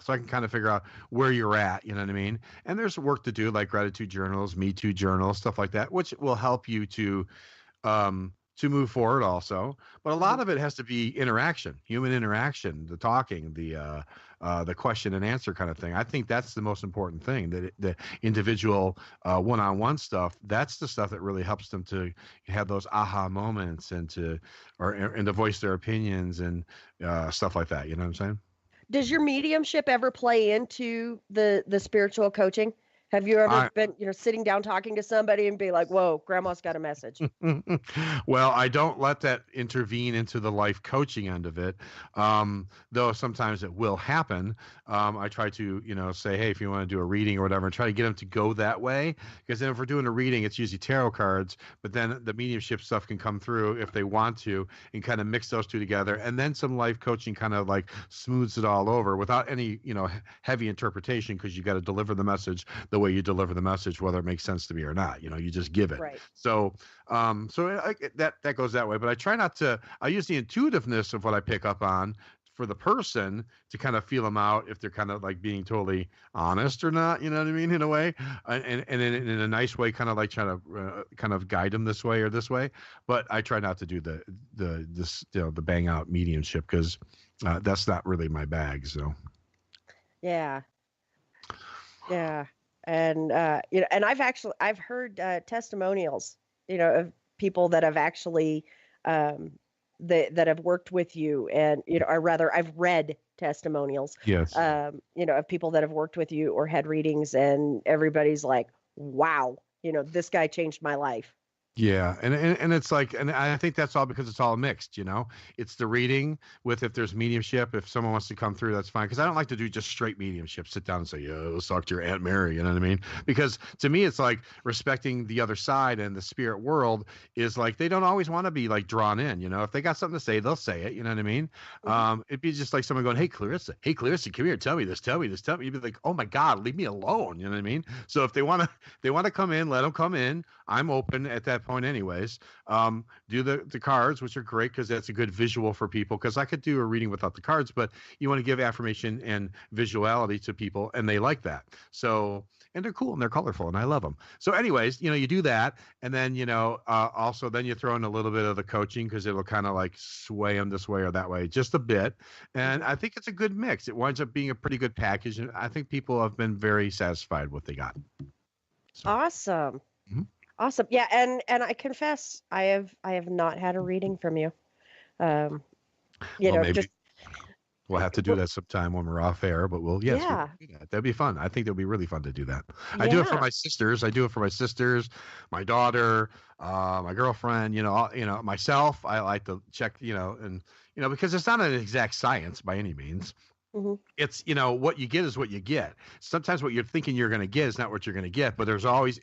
figure out where you're at. You know what I mean? And there's work to do, like gratitude journals, Me Too journals, stuff like that, which will help you to move forward also. But a lot of it has to be human interaction, the talking, the question and answer kind of thing. I think that's the most important thing, that the individual one-on-one stuff, that's the stuff that really helps them to have those aha moments and to voice their opinions and stuff like that. You know what I'm saying? Does your mediumship ever play into the spiritual coaching? Have you ever been, sitting down talking to somebody and be like, whoa, grandma's got a message? Well, I don't let that intervene into the life coaching end of it. Though sometimes it will happen. I try to, say, hey, if you want to do a reading or whatever, try to get them to go that way. Because then if we're doing a reading, it's usually tarot cards, but then the mediumship stuff can come through if they want to, and kind of mix those two together. And then some life coaching kind of like smooths it all over without any, heavy interpretation, because you got to deliver the message the way you deliver the message, whether it makes sense to me or not. You just give it. Right. So that goes that way. But I try not to. I use the intuitiveness of what I pick up on for the person to kind of feel them out, if they're kind of like being totally honest or not. You know what I mean? In a way, and in a nice way, kind of like trying to kind of guide them this way or this way. But I try not to do the bang out mediumship, because that's not really my bag. So. Yeah. And and I've heard testimonials, of people that have actually that have worked with you, and or rather, I've read testimonials. Yes. Of people that have worked with you or had readings, and everybody's like, wow, this guy changed my life. Yeah, and it's like, and I think that's all because it's all mixed, It's the reading with, if there's mediumship, if someone wants to come through, that's fine. Because I don't like to do just straight mediumship, sit down and say, yo, let's talk to your Aunt Mary, you know what I mean? Because to me, it's like respecting the other side, and the spirit world is like, they don't always want to be like drawn in, If they got something to say, they'll say it, you know what I mean? Mm-hmm. It'd be just like someone going, hey, Clarissa, come here, tell me this. You'd be like, oh my God, leave me alone, you know what I mean? So if they want to come in, let them come in. I'm open at that that point anyways. Do the cards, which are great because that's a good visual for people, because I could do a reading without the cards, but you want to give affirmation and visuality to people, and they like that. So, and they're cool and they're colorful and I love them. So anyways, you do that, and then, also then you throw in a little bit of the coaching, because it'll kind of like sway them this way or that way, just a bit. And I think it's a good mix. It winds up being a pretty good package, and I think people have been very satisfied with what they got. So. Awesome. Mm-hmm. Awesome. Yeah, and I confess I have not had a reading from you. Maybe we'll have to do that sometime when we're off air, but we'll do that. That'd be fun. I think that'd be really fun to do that. Yeah. I do it for my sisters. My daughter, my girlfriend, myself. I like to check, and because it's not an exact science by any means. Mm-hmm. It's, what you get is what you get. Sometimes what you're thinking you're going to get is not what you're going to get, but it's always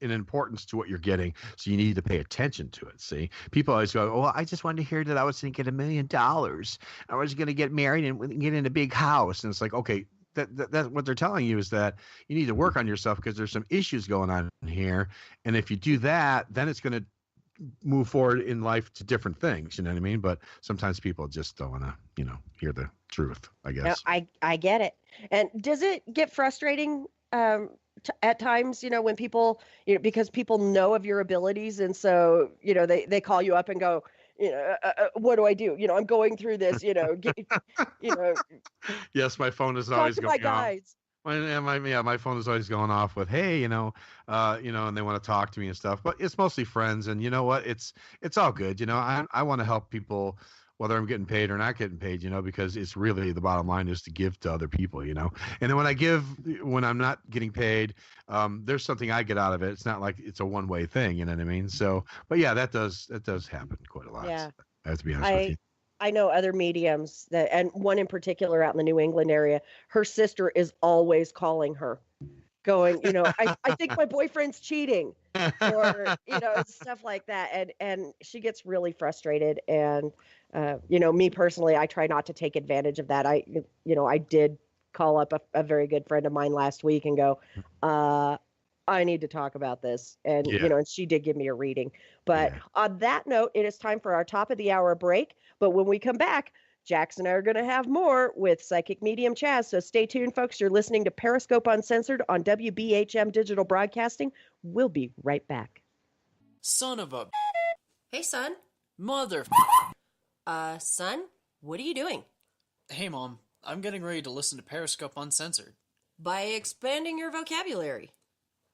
an importance to what you're getting. So you need to pay attention to it. See, people always go, "Oh, I just wanted to hear that I was going to get $1 million. I was going to get married and get in a big house." And it's like, okay, that what they're telling you is that you need to work on yourself, because there's some issues going on here. And if you do that, then it's going to move forward in life to different things. You know what I mean? But sometimes people just don't want to, hear the truth, I guess. I get it. And does it get frustrating at times, when people, because people know of your abilities, and so, they call you up and go, what do I do? I'm going through this, Yes, my phone is always going off. My phone is always going off with, hey, and they want to talk to me and stuff, but it's mostly friends. And you know what? It's all good. I want to help people, whether I'm getting paid or not getting paid, because it's really, the bottom line is to give to other people, and then when I'm not getting paid, there's something I get out of it. It's not like it's a one-way thing. You know what I mean? So, but yeah, that does happen quite a lot. Yeah. I have to be honest with you. I know other mediums and one in particular out in the New England area, her sister is always calling her going, I think my boyfriend's cheating, or, stuff like that. And she gets really frustrated. And, me personally, I try not to take advantage of that. I did call up a very good friend of mine last week and go, I need to talk about this. And, and she did give me a reading. But on that note, it is time for our top of the hour break. But when we come back, Jax and I are going to have more with Psychic Medium Chaz. So stay tuned, folks. You're listening to Periscope Uncensored on WBHM Digital Broadcasting. We'll be right back. Son of a... Hey, son. Mother... Son, what are you doing? Hey, Mom. I'm getting ready to listen to Periscope Uncensored. By expanding your vocabulary.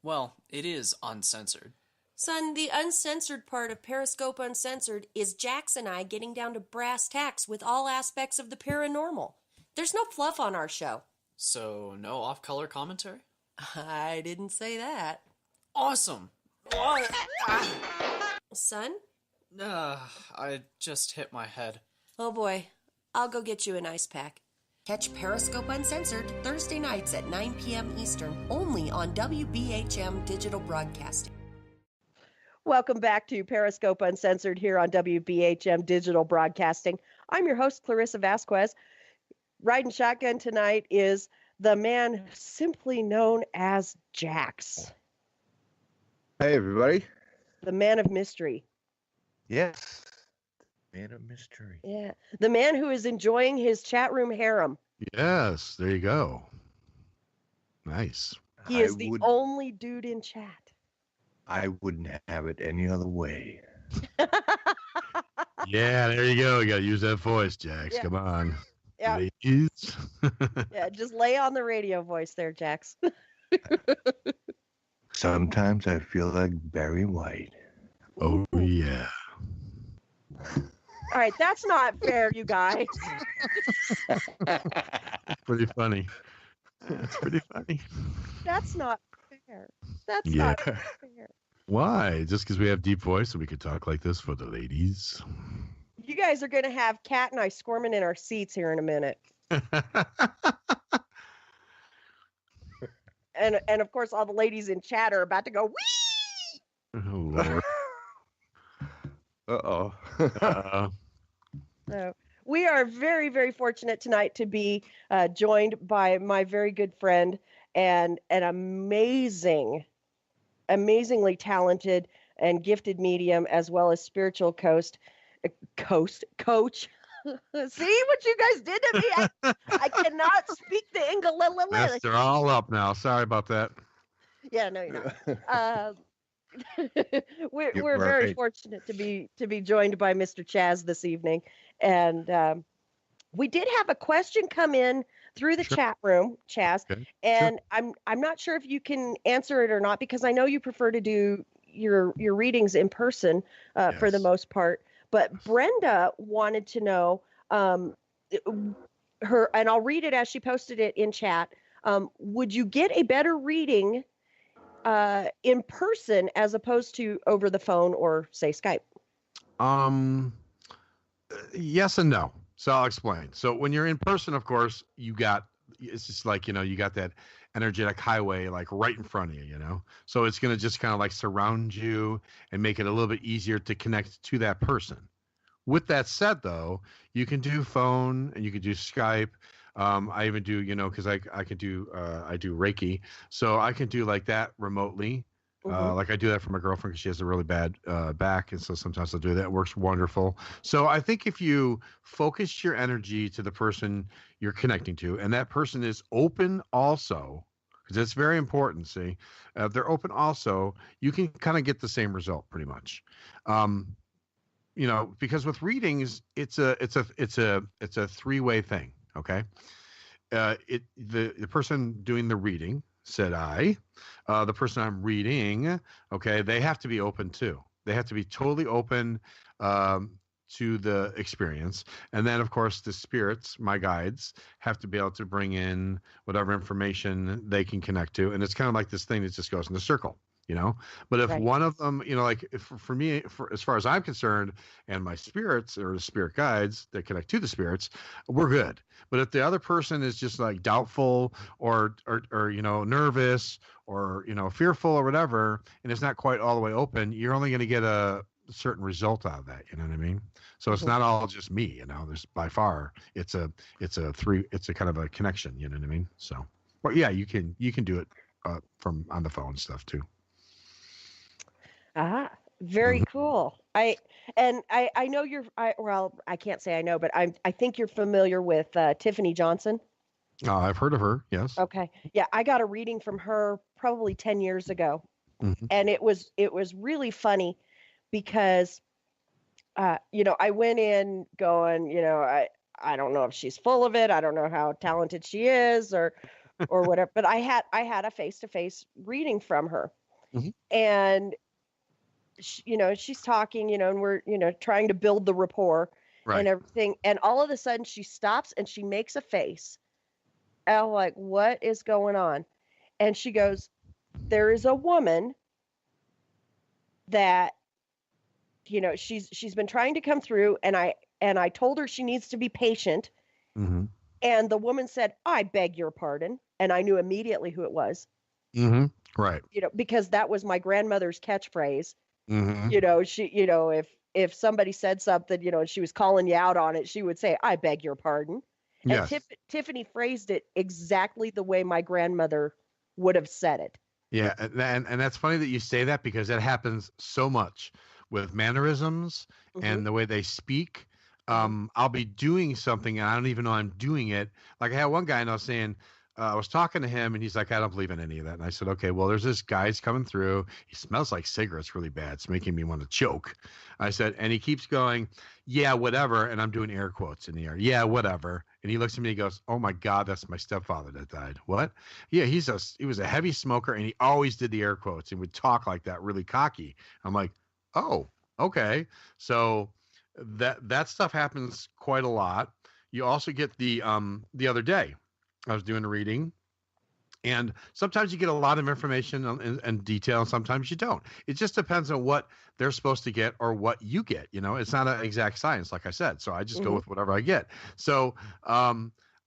Well, it is uncensored. Son, the uncensored part of Periscope Uncensored is Jax and I getting down to brass tacks with all aspects of the paranormal. There's no fluff on our show. So, no off-color commentary? I didn't say that. Awesome! Son? I just hit my head. Oh boy, I'll go get you an ice pack. Catch Periscope Uncensored Thursday nights at 9 p.m. Eastern, only on WBHM Digital Broadcasting. Welcome back to Periscope Uncensored here on WBHM Digital Broadcasting. I'm your host, Clarissa Vasquez. Riding shotgun tonight is the man simply known as Jax. Hey, everybody. The man of mystery. Yes. Man of mystery. Yeah. The man who is enjoying his chat room harem. Yes. There you go. Nice. He is the only dude in chat. I wouldn't have it any other way. Yeah, there you go. You got to use that voice, Jax. Yeah. Come on. Yeah. Yeah, just lay on the radio voice there, Jax. Sometimes I feel like Barry White. Oh, yeah. All right, that's not fair, you guys. Pretty funny. It's pretty funny. That's not fair. That's not fair. Why? Just because we have deep voice so we could talk like this for the ladies? You guys are going to have Kat and I squirming in our seats here in a minute. And of course, all the ladies in chat are about to go, wee! Oh, Lord. Uh-oh. So we are very, very fortunate tonight to be joined by my very good friend and an amazingly talented and gifted medium, as well as spiritual coach. See what you guys did to me? I cannot speak the English. Yes, they're all up now. Sorry about that. Yeah, no, you're not. We're very fortunate to be joined by Mr. Chaz this evening, and we did have a question come in through the chat room, Chaz, and I'm not sure if you can answer it or not, because I know you prefer to do your readings in person for the most part. But Brenda wanted to know her, and I'll read it as she posted it in chat. Would you get a better reading in person as opposed to over the phone or say Skype? Yes and no. So I'll explain. So when you're in person, of course, it's just like, you got that energetic highway like right in front of you, so it's going to just kind of like surround you and make it a little bit easier to connect to that person. With that said, though, you can do phone and you can do Skype. I even do, because I can do I do Reiki, so I can do like that remotely. Like I do that for my girlfriend because she has a really bad back, and so sometimes I'll do that. It works wonderful. So I think if you focus your energy to the person you're connecting to, and that person is open also, because that's very important. See, if they're open also, you can kind of get the same result pretty much. Because with readings, it's a three-way thing. Okay, the person doing the reading, said I, the person I'm reading, okay, they have to be open too. They have to be totally open to the experience. And then, of course, the spirits, my guides, have to be able to bring in whatever information they can connect to. And it's kind of like this thing that just goes in the circle. But if one of them, like for me, as far as I'm concerned, and my spirits or the spirit guides that connect to the spirits, we're good. But if the other person is just like doubtful or nervous or, fearful or whatever, and it's not quite all the way open, you're only going to get a certain result out of that. You know what I mean? So it's not all just me, there's by far, it's a kind of a connection, you know what I mean? So, but yeah, you can do it from on the phone stuff too. Very cool. I know I can't say I know, but I think you're familiar with Tiffany Johnson. I've heard of her. Yes. Okay. Yeah. I got a reading from her probably 10 years ago. And it was really funny because, I went in going, I don't know if she's full of it. I don't know how talented she is or whatever, but I had a face-to-face reading from her. And she's talking, and we're, trying to build the rapport and everything. And all of a sudden she stops and she makes a face. And I'm like, what is going on? And she goes, there is a woman that, she's been trying to come through, and I told her she needs to be patient. And the woman said, I beg your pardon. And I knew immediately who it was. Right. Because that was my grandmother's catchphrase. She, if somebody said something, and she was calling you out on it, she would say, I beg your pardon. And yes. Tiffany phrased it exactly the way my grandmother would have said it. Yeah. And that's funny that you say that, because that happens so much with mannerisms and the way they speak. I'll be doing something and I don't even know I'm doing it. Like I had one guy and I was saying, I was talking to him and he's like, I don't believe in any of that. And I said, okay, well, there's this guy's coming through. He smells like cigarettes really bad. It's making me want to choke. I said, and he keeps going, yeah, whatever. And I'm doing air quotes in the air. Yeah, whatever. And he looks at me and he goes, oh my God, that's my stepfather that died. What? Yeah, he was a heavy smoker and he always did the air quotes and would talk like that, really cocky. I'm like, oh, okay. So that stuff happens quite a lot. You also get the other day, I was doing a reading, and sometimes you get a lot of information and detail, and sometimes you don't. It just depends on what they're supposed to get or what you get. It's not an exact science, like I said. So I just go with whatever I get. So,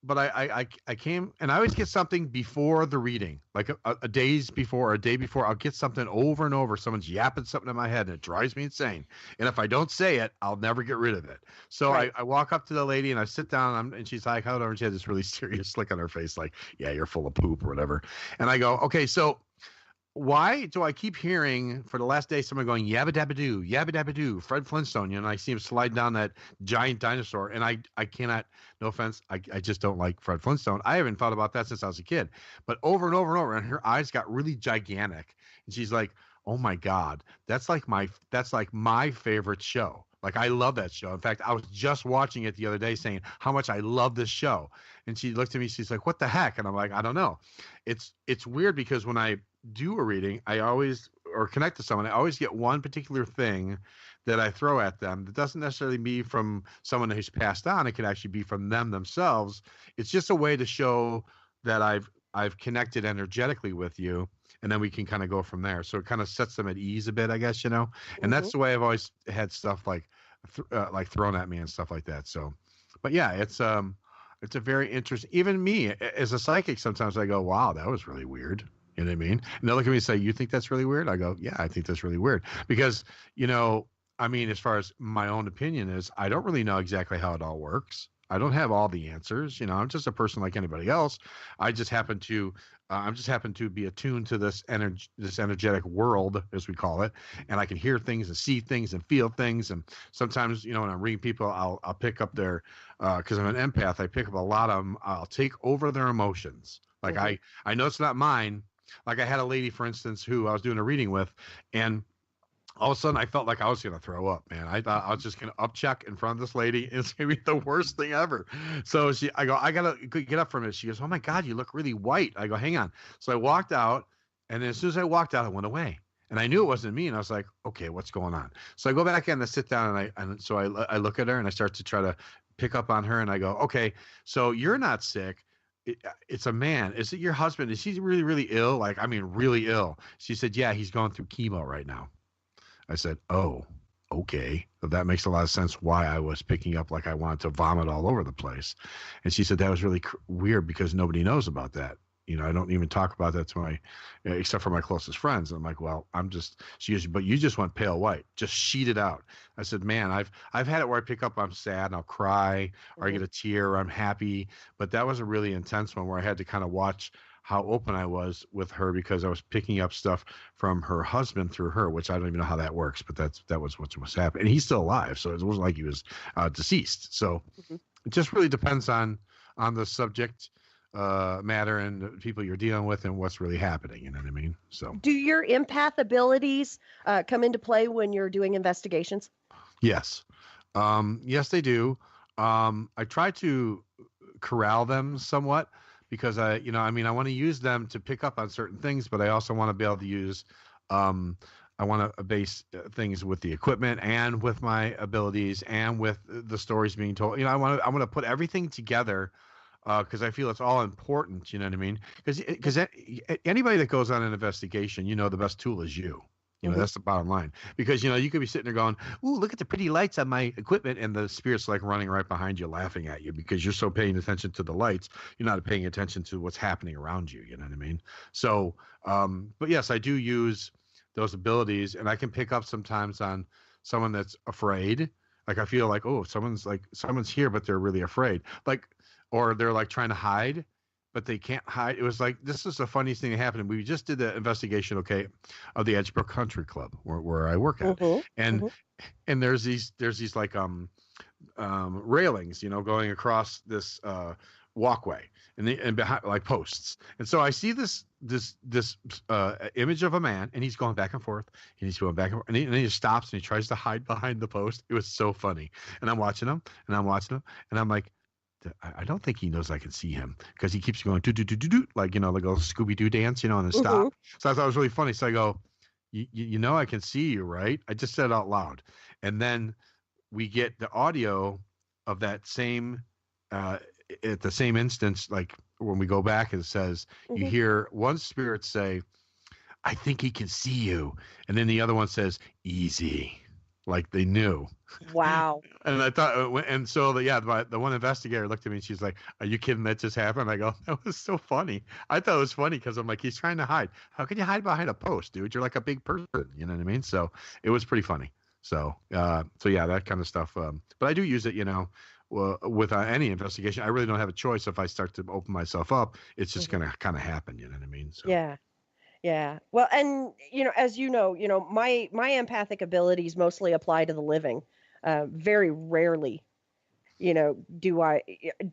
but I came, and I always get something before the reading, like a days before or a day before. I'll get something over and over. Someone's yapping something in my head, and it drives me insane. And if I don't say it, I'll never get rid of it. So I walk up to the lady and I sit down, and she's like, "Hello," and she had this really serious look on her face, like, "Yeah, you're full of poop," or whatever. And I go, "Okay, so why do I keep hearing for the last day someone going yabba dabba doo, Fred Flintstone, and I see him slide down that giant dinosaur, and I cannot, no offense, I just don't like Fred Flintstone. I haven't thought about that since I was a kid, but over and over and over, and her eyes got really gigantic, and she's like, oh my God, that's like my favorite show. Like, I love that show. In fact, I was just watching it the other day saying how much I love this show. And she looked at me, she's like, what the heck? And I'm like, I don't know. It's weird because when I do a reading, or connect to someone, I always get one particular thing that I throw at them that doesn't necessarily be from someone who's passed on. It can actually be from them themselves. It's just a way to show that I've connected energetically with you, and then we can kind of go from there. So it kind of sets them at ease a bit, I guess, and that's the way I've always had stuff like thrown at me and stuff like that. So, but yeah, it's a very interesting, even me as a psychic, sometimes I go, wow, that was really weird. You know what I mean? And they'll look at me and say, you think that's really weird? I go, yeah, I think that's really weird because, I mean, as far as my own opinion is, I don't really know exactly how it all works. I don't have all the answers. I'm just a person like anybody else. I just happen to be attuned to this energetic world, as we call it, and I can hear things and see things and feel things. And sometimes, when I'm reading people, I'll pick up their, because I'm an empath, I pick up a lot of them. I'll take over their emotions. Like I know it's not mine. Like I had a lady, for instance, who I was doing a reading with, and all of a sudden I felt like I was going to throw up, man. I thought I was just going to upchuck in front of this lady. It's going to be the worst thing ever. So I go, I got to get up from it. She goes, oh my God, you look really white. I go, hang on. So I walked out, and then as soon as I walked out, it went away. And I knew it wasn't me. And I was like, okay, what's going on? So I go back in and I sit down, and so I look at her and I start to try to pick up on her, and I go, okay, so you're not sick. It's a man. Is it your husband? Is he really, really ill? Like, I mean, really ill. She said, yeah, he's going through chemo right now. I said, oh, okay. Well, that makes a lot of sense why I was picking up like I wanted to vomit all over the place. And she said, that was really weird because nobody knows about that. I don't even talk about that to except for my closest friends. I'm like, well, she goes, but you just went pale white, just sheeted out. I said, man, I've had it where I pick up, I'm sad and I'll cry or I get a tear or I'm happy. But that was a really intense one where I had to kind of watch how open I was with her because I was picking up stuff from her husband through her, which I don't even know how that works, but that was what was happening. And he's still alive. So it wasn't like he was deceased. So it just really depends on the subject matter and the people you're dealing with and what's really happening. You know what I mean? So do your empath abilities come into play when you're doing investigations? Yes. Yes, they do. I try to corral them somewhat because I want to use them to pick up on certain things, but I also want to be able to use, I want to base things with the equipment and with my abilities and with the stories being told. I want to put everything together because I feel it's all important. You know what I mean? Because anybody that goes on an investigation, the best tool is you. That's the bottom line. Because, you could be sitting there going, ooh, look at the pretty lights on my equipment. And the spirit's like running right behind you, laughing at you because you're so paying attention to the lights. You're not paying attention to what's happening around you. You know what I mean? So, but yes, I do use those abilities, and I can pick up sometimes on someone that's afraid. Like I feel like, oh, someone's here, but they're really afraid. Like, or they're like trying to hide, but they can't hide. It was like, this is the funniest thing that happened. We just did the investigation, of the Edgebrook Country Club where I work at. And there's these like railings, going across this walkway and behind like posts. And so I see this image of a man, and he's going back and forth, and he's going back and forth, and he just stops and he tries to hide behind the post. It was so funny. And I'm watching him, and I'm like, I don't think he knows I can see him because he keeps going do like like a Scooby-Doo dance, and then stop. So I thought it was really funny. So I go, I can see you, right? I just said it out loud, and then we get the audio of that same at the same instance. Like when we go back, it says you hear one spirit say, "I think he can see you," and then the other one says, "Easy." Like they knew. Wow. And I thought, and so the one investigator looked at me and she's like, "Are you kidding? That just happened?" I go, "That was so funny." I thought it was funny because I'm like, he's trying to hide. How can you hide behind a post, dude? You're like a big person. You know what I mean? So it was pretty funny. So yeah, that kind of stuff. But I do use it, with any investigation. I really don't have a choice. If I start to open myself up, it's just going to kind of happen. You know what I mean? So. Yeah. Yeah. Well, and as my empathic abilities mostly apply to the living. Very rarely, do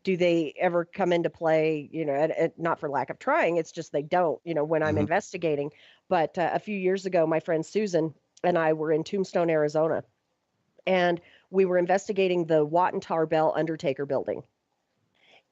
they ever come into play, and not for lack of trying, it's just they don't, when I'm investigating. But a few years ago, my friend Susan and I were in Tombstone, Arizona, and we were investigating the Wat and Tar Bell Undertaker building.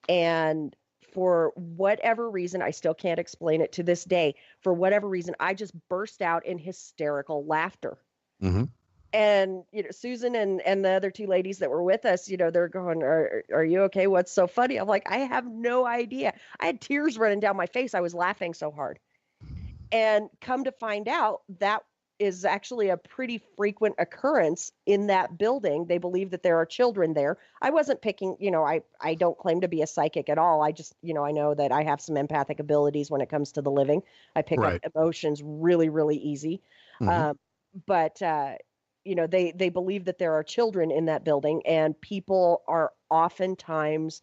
And for whatever reason, I still can't explain it to this day. For whatever reason, I just burst out in hysterical laughter. Mm-hmm. And, Susan and the other two ladies that were with us, they're going, are you okay? What's so funny? I'm like, I have no idea. I had tears running down my face. I was laughing so hard. And come to find out, that is actually a pretty frequent occurrence in that building. They believe that there are children there. I wasn't picking, I don't claim to be a psychic at all. I just, I know that I have some empathic abilities when it comes to the living. I pick up emotions really, really easy. But they believe that there are children in that building, and people are oftentimes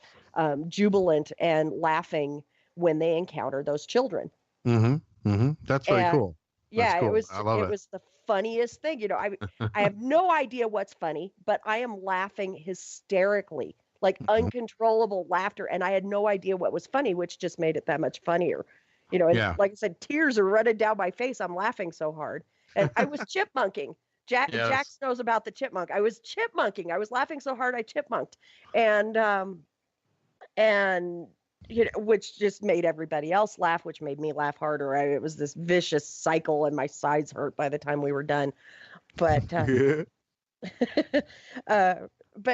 jubilant and laughing when they encounter those children. That's very cool. Yeah, cool. it was the funniest thing. I have no idea what's funny, but I am laughing hysterically, like uncontrollable laughter, and I had no idea what was funny, which just made it that much funnier. Like I said, tears are running down my face. I'm laughing so hard, and I was chipmunking. Jax knows about the chipmunk. I was chipmunking. I was laughing so hard I chipmunked, and which just made everybody else laugh, which made me laugh harder. It was this vicious cycle, and my sides hurt by the time we were done. But but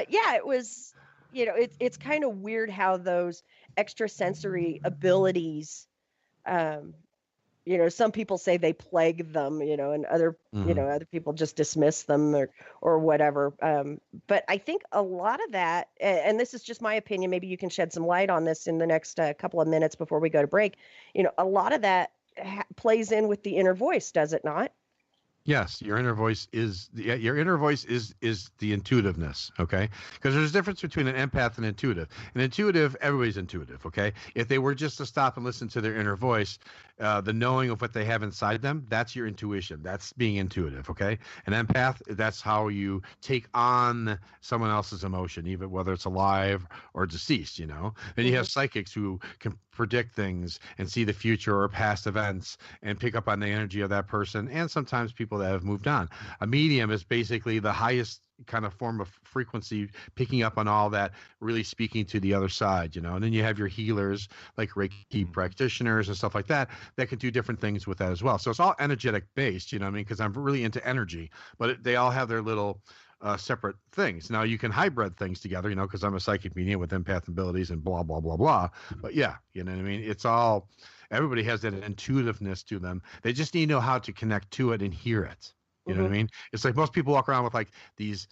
yeah, it was, it's kind of weird how those extrasensory abilities, some people say they plague them, and other people just dismiss them or whatever. But I think a lot of that, and this is just my opinion, maybe you can shed some light on this in the next couple of minutes before we go to break. A lot of that plays in with the inner voice, does it not? Yes, your inner voice is the intuitiveness, okay? Because there's a difference between an empath and intuitive. An intuitive, everybody's intuitive, okay? If they were just to stop and listen to their inner voice, the knowing of what they have inside them, that's your intuition. That's being intuitive, okay? An empath, that's how you take on someone else's emotion, even whether it's alive or deceased, Then you have psychics who can predict things and see the future or past events and pick up on the energy of that person, and sometimes people that have moved on. A medium is basically the highest kind of form of frequency, picking up on all that, really speaking to the other side, And then you have your healers, like Reiki practitioners and stuff like that can do different things with that as well. So it's all energetic based, because I'm really into energy, but they all have their little separate things. Now you can hybrid things together, because I'm a psychic medium with empath abilities and blah, blah, blah, blah. But yeah, you know what I mean? It's all, everybody has that intuitiveness to them. They just need to know how to connect to it and hear it. You know what I mean? It's like most people walk around with like these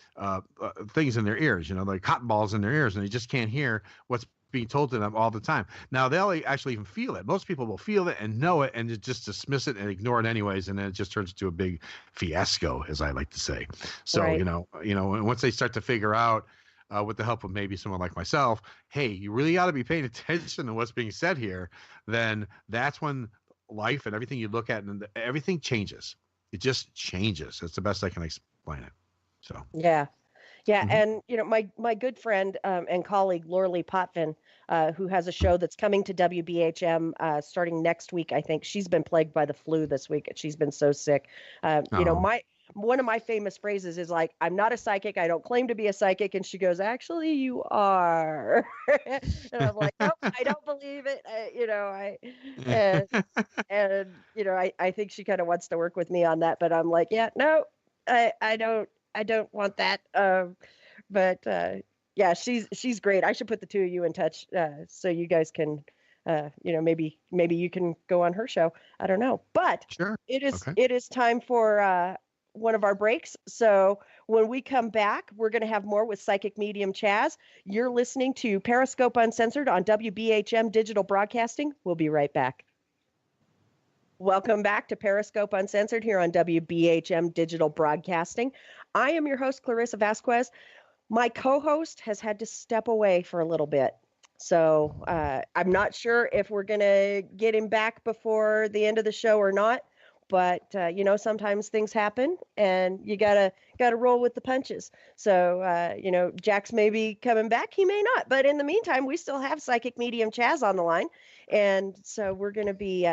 things in their ears, like cotton balls in their ears, and they just can't hear what's being told to them all the time. Now they'll actually even feel it. Most people will feel it and know it and just dismiss it and ignore it anyways, and then it just turns into a big fiasco, as I like to say. So right. Once they start to figure out, with the help of maybe someone like myself, hey, you really ought to be paying attention to what's being said here, then that's when life and everything you look at and everything changes. It just changes. That's the best I can explain it. So yeah. And my good friend and colleague Lauralee Potvin, who has a show that's coming to WBHM starting next week. I think she's been plagued by the flu this week. She's been so sick. One of my famous phrases is like, "I'm not a psychic. I don't claim to be a psychic." And she goes, "Actually, you are." And I'm like, "Nope, I don't believe it." I think she kind of wants to work with me on that, but I'm like, "Yeah, no, I don't want that." Yeah, she's great. I should put the two of you in touch so you guys can, maybe you can go on her show. I don't know, but sure. It is time for one of our breaks. So when we come back, we're going to have more with Psychic Medium Chaz. You're listening to Periscope Uncensored on WBHM Digital Broadcasting. We'll be right back. Welcome back to Periscope Uncensored here on WBHM Digital Broadcasting. I am your host, Clarissa Vasquez. My co-host has had to step away for a little bit. So I'm not sure if we're going to get him back before the end of the show or not. But, sometimes things happen and you gotta roll with the punches. So, Jax may be coming back. He may not. But in the meantime, we still have Psychic Medium Chaz on the line. And so we're going to be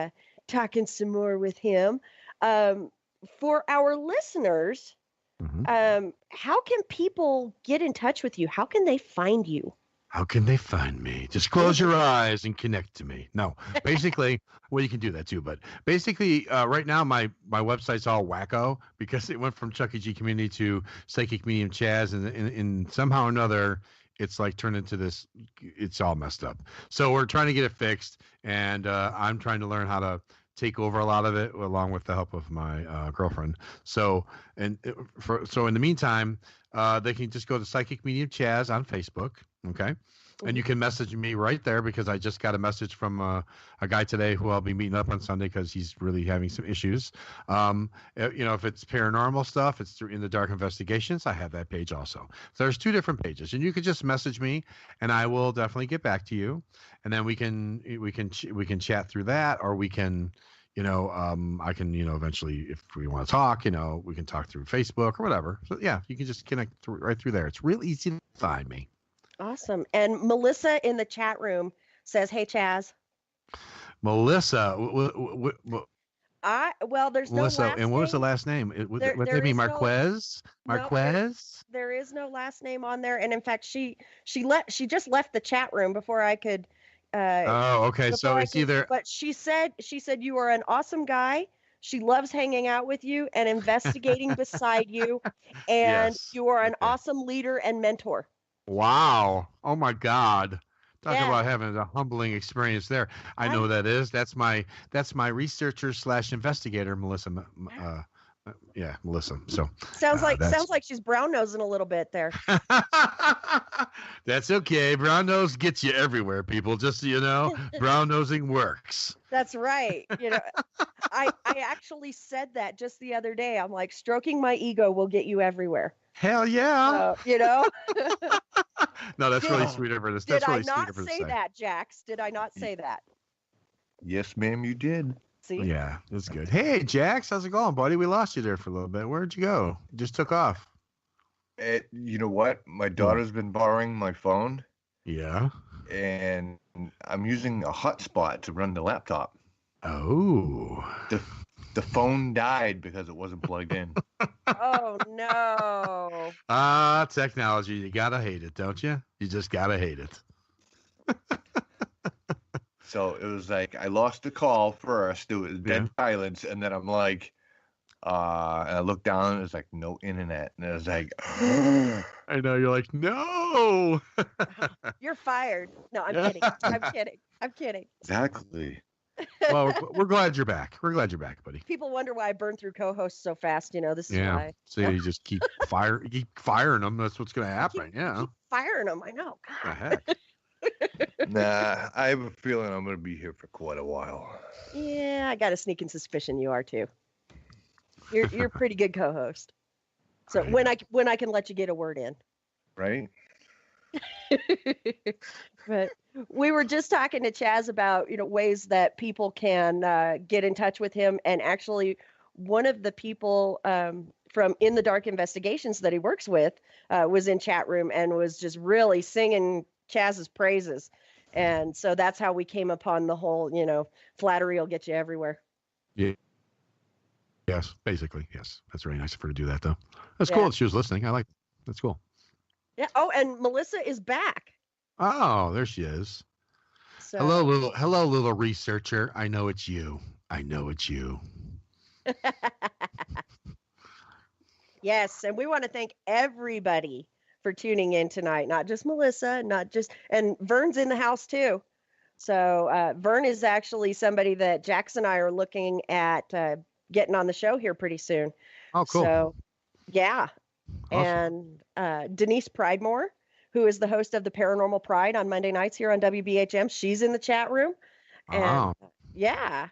talking some more with him. For our listeners, how can people get in touch with you? How can they find you? How can they find me? Just close your eyes and connect to me. No, basically, well, you can do that too. But basically, right now, my website's all wacko because it went from Chuck E. G Community to Psychic Medium Chaz. And in somehow or another, it's like turned into this. It's all messed up. So we're trying to get it fixed. And I'm trying to learn how to take over a lot of it along with the help of my girlfriend. So in the meantime, they can just go to Psychic Medium Chaz on Facebook. Okay. And you can message me right there because I just got a message from a guy today who I'll be meeting up on Sunday because he's really having some issues. If it's paranormal stuff, it's through In the Dark Investigations. I have that page also. So there's 2 different pages, and you can just message me, and I will definitely get back to you. And then we can chat through that, or we can, I can, eventually, if we want to talk, we can talk through Facebook or whatever. So yeah, you can just connect right through there. It's real easy to find me. Awesome. And Melissa in the chat room says, "Hey, Chaz." Melissa. There's Melissa, no last and what was the name. last name? Would There that be is Marquez? Marquez? There is no last name on there, and in fact, she just left the chat room before I could. Oh, okay. So it's either. But she said you are an awesome guy. She loves hanging out with you and investigating beside you, and Yes. you are an awesome leader and mentor. Wow. Oh my God. Talk about having a humbling experience there. I know who that is. That's my researcher / investigator, Melissa. Melissa. So sounds like she's brown nosing a little bit there. That's okay. Brown nose gets you everywhere, people. Just so you know, brown nosing works. That's right. I actually said that just the other day. I'm like, stroking my ego will get you everywhere. Hell yeah. No, that's really sweet of her. Did I not say that, Jax? Did I not say that? Yes, ma'am, you did. See? Yeah, that's good. Hey, Jax, how's it going, buddy? We lost you there for a little bit. Where'd you go? You just took off. You know what? My daughter's been borrowing my phone. Yeah. And I'm using a hotspot to run the laptop. Oh. The phone died because it wasn't plugged in. Oh, no. Technology. You gotta hate it, don't you? You just gotta hate it. So it was like I lost the call first. It was dead silence, and then I'm like, and I looked down, and it was like no internet, and it was like, I know, you're like, no. You're fired. No, I'm kidding. I'm kidding. Exactly. Well, we're glad you're back. We're glad you're back, buddy. People wonder why I burn through co-hosts so fast. This is why. So you just keep firing them. That's what's going to happen. Keep firing them. I know. God. The heck. Nah, I have a feeling I'm going to be here for quite a while. Yeah, I got a sneaking suspicion you are too. You're a pretty good co-host. So when I can let you get a word in. Right. But we were just talking to Chaz about ways that people can get in touch with him, and actually one of the people from In the Dark Investigations that he works with was in chat room and was just really singing Chaz's praises, and so that's how we came upon the whole flattery will get you everywhere. Yeah. Yes, basically, yes. That's very nice of her to do that, though. That's cool that she was listening. I like it. That's cool. Yeah. Oh, and Melissa is back. Oh, there she is. So, hello, little researcher. I know it's you. Yes, and we want to thank everybody for tuning in tonight. Not just Melissa, and Vern's in the house too. So Vern is actually somebody that Jax and I are looking at getting on the show here pretty soon. Oh, cool. So, yeah. Awesome. And Denise Pridemore, who is the host of the Paranormal Pride on Monday nights here on WBHM. She's in the chat room. And Oh. yeah.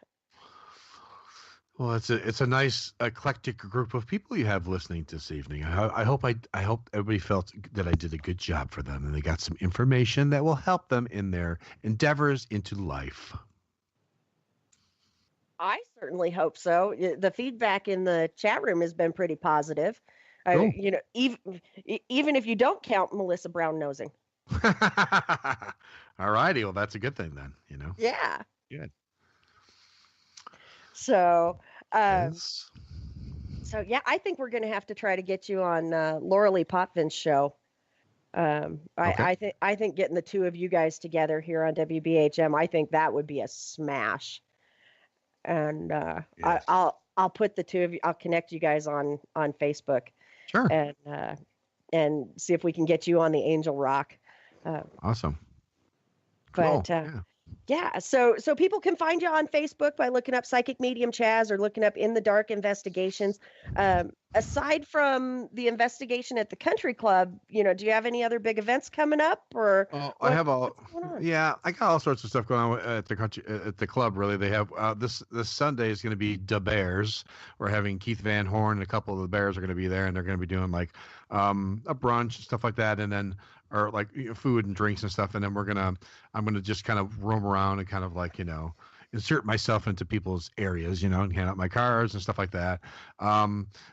Well, it's a nice eclectic group of people you have listening this evening. I hope everybody felt that I did a good job for them and they got some information that will help them in their endeavors into life. I certainly hope so. The feedback in the chat room has been pretty positive. Cool. Even if you don't count Melissa Brown nosing. All righty. Well, that's a good thing then, Yeah. Good. So, Yes. so yeah, I think we're going to have to try to get you on Laura Lee Potvin's show. Okay. I think getting the two of you guys together here on WBHM, I think that would be a smash. And Yes. I'll put the two of you. I'll connect you guys on Facebook. Sure. And see if we can get you on the Angel Rock. Awesome. Cool. But yeah, so people can find you on Facebook by looking up Psychic Medium Chaz or looking up In the Dark Investigations. Aside from the investigation at the country club, do you have any other big events coming up? Or I have I got all sorts of stuff going on at the club. Really, they have this Sunday is going to be the Bears. We're having Keith Van Horn and a couple of the Bears are going to be there, and they're going to be doing like a brunch and stuff like that, and then or like food and drinks and stuff, and then I'm gonna just kind of roam around and kind of like insert myself into people's areas, and hand out my cards and stuff like that.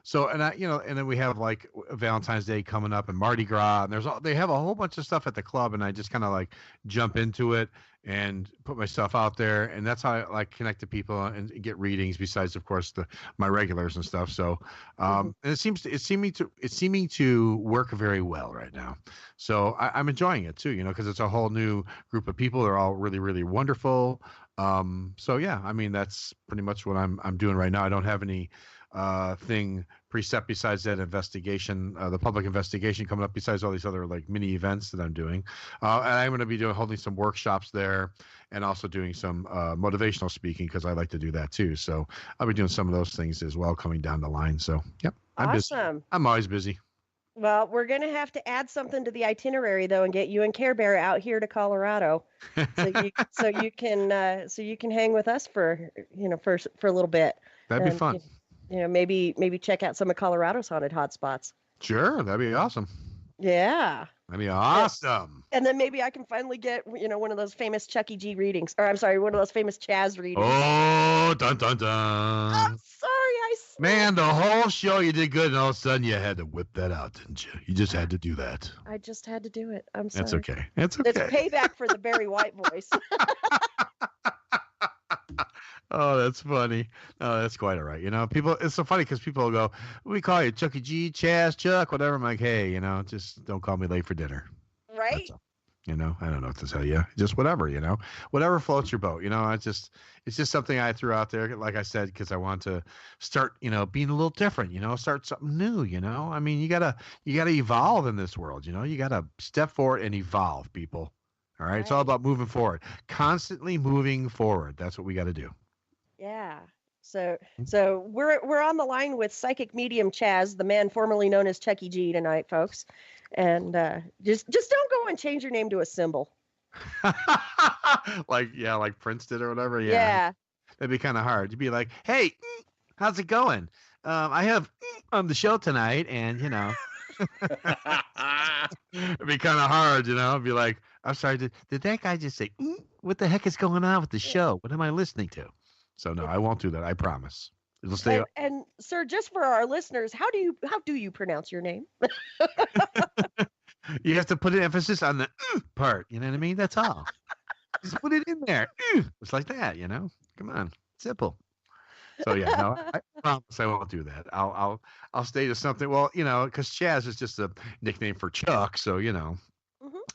So and then we have like Valentine's Day coming up and Mardi Gras, and they have a whole bunch of stuff at the club, and I just kind of like jump into it and put myself out there, and that's how I like connect to people and get readings. Besides, of course, my regulars and stuff. So, and it's seeming to work very well right now. So I'm enjoying it too, because it's a whole new group of people. They're all really, really wonderful. So yeah, I mean that's pretty much what I'm doing right now. I don't have any thing preset besides that investigation, the public investigation coming up, besides all these other like mini events that I'm doing. And I'm going to be holding some workshops there and also doing some motivational speaking because I like to do that too. So I'll be doing some of those things as well coming down the line. So yep, I'm awesome. busy. I'm always busy. Well, we're going to have to add something to the itinerary though, and get you and Care Bear out here to Colorado, so you can hang with us for a little bit. That'd be fun. Maybe check out some of Colorado's haunted hotspots. Sure, that'd be awesome. Yeah. That'd be awesome. And then maybe I can finally get, one of those famous Chucky G readings. Or I'm sorry, one of those famous Chaz readings. Oh, dun, dun, dun. I'm sorry, Man, the whole show you did good, and all of a sudden you had to whip that out, didn't you? You just had to do that. I just had to do it. I'm sorry. That's okay. It's okay. It's payback for the Barry White voice. Oh, that's funny. Oh, that's quite all right. People, it's so funny because people will go, we call you Chucky G, Chaz, Chuck, whatever. I'm like, hey, just don't call me late for dinner. Right. I don't know what to tell you. Just whatever, whatever floats your boat. It's just something I threw out there, like I said, because I want to start, being a little different, start something new, I mean, you gotta evolve in this world, you gotta step forward and evolve, people. All right. It's all about moving forward, constantly moving forward. That's what we got to do. Yeah. So we're on the line with Psychic Medium Chaz, the man formerly known as Chucky G tonight, folks. And just don't go and change your name to a symbol. like Prince did or whatever. Yeah. That'd be kind of hard. You'd be like, hey, how's it going? I have on the show tonight, and it'd be kind of hard, It'd be like, I'm sorry, did that guy just say, what the heck is going on with the show? What am I listening to? So no, I won't do that. I promise. It'll stay. And sir, just for our listeners, how do you pronounce your name? You have to put an emphasis on the part. You know what I mean? That's all. Just put it in there. It's like that. Come on, simple. So yeah, no, I promise I won't do that. I'll stay to something. Well, because Chaz is just a nickname for Chuck. So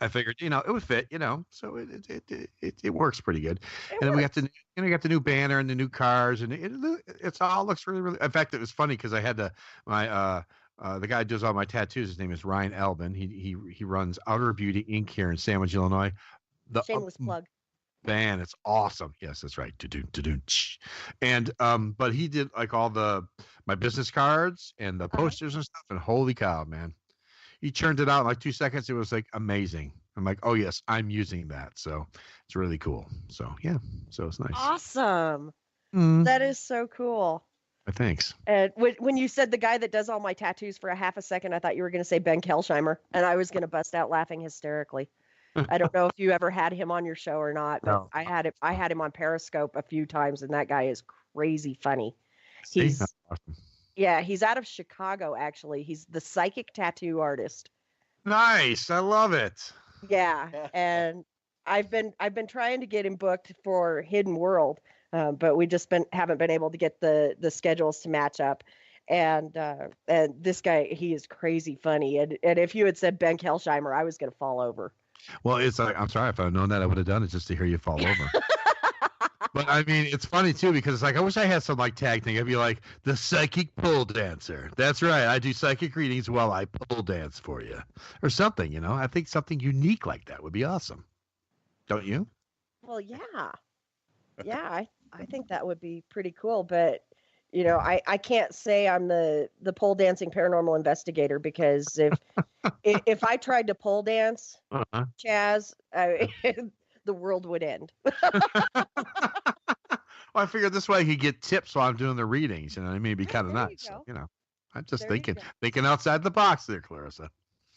I figured, it would fit, so it works pretty good. Then we got the new banner and the new cars, and it's all looks really, really. In fact, it was funny because I had the guy who does all my tattoos. His name is Ryan Albin. He runs Outer Beauty Inc. here in Sandwich, Illinois. Shameless plug. Man, it's awesome. Yes, that's right. And but he did like all my business cards and the posters and stuff. And holy cow, man. He churned it out in like 2 seconds. It was like amazing. I'm like, oh yes, I'm using that. So it's really cool. So yeah, so it's nice. Awesome. That is so cool. Thanks. And when you said the guy that does all my tattoos, for a half a second, I thought you were going to say Ben Kelsheimer, and I was going to bust out laughing hysterically. I don't know if you ever had him on your show or not, but No. I had him on Periscope a few times, and that guy is crazy funny. See? He's That's awesome. Yeah, he's out of Chicago, actually. He's the psychic tattoo artist. Nice. I love it. Yeah, and I've been trying to get him booked for Hidden World, but we just haven't been able to get the schedules to match up. And this guy, he is crazy funny. And if you had said Ben Kelsheimer, I was going to fall over. Well, it's like, I'm sorry, if I'd known that, I would have done it just to hear you fall over. But I mean, it's funny too, because it's like, I wish I had some like tag thing. I'd be like the psychic pole dancer. That's right. I do psychic readings while I pole dance for you or something, you know. I think something unique like that would be awesome. Don't you? Well, yeah. Yeah, I think that would be pretty cool. But, you know, I can't say I'm the pole dancing paranormal investigator, because if I tried to pole dance, Chaz, the world would end. Well, I figured this way I could get tips while I'm doing the readings, you know. I mean, it'd be kind of nice. So, you know, I'm just thinking outside the box there, Clarissa.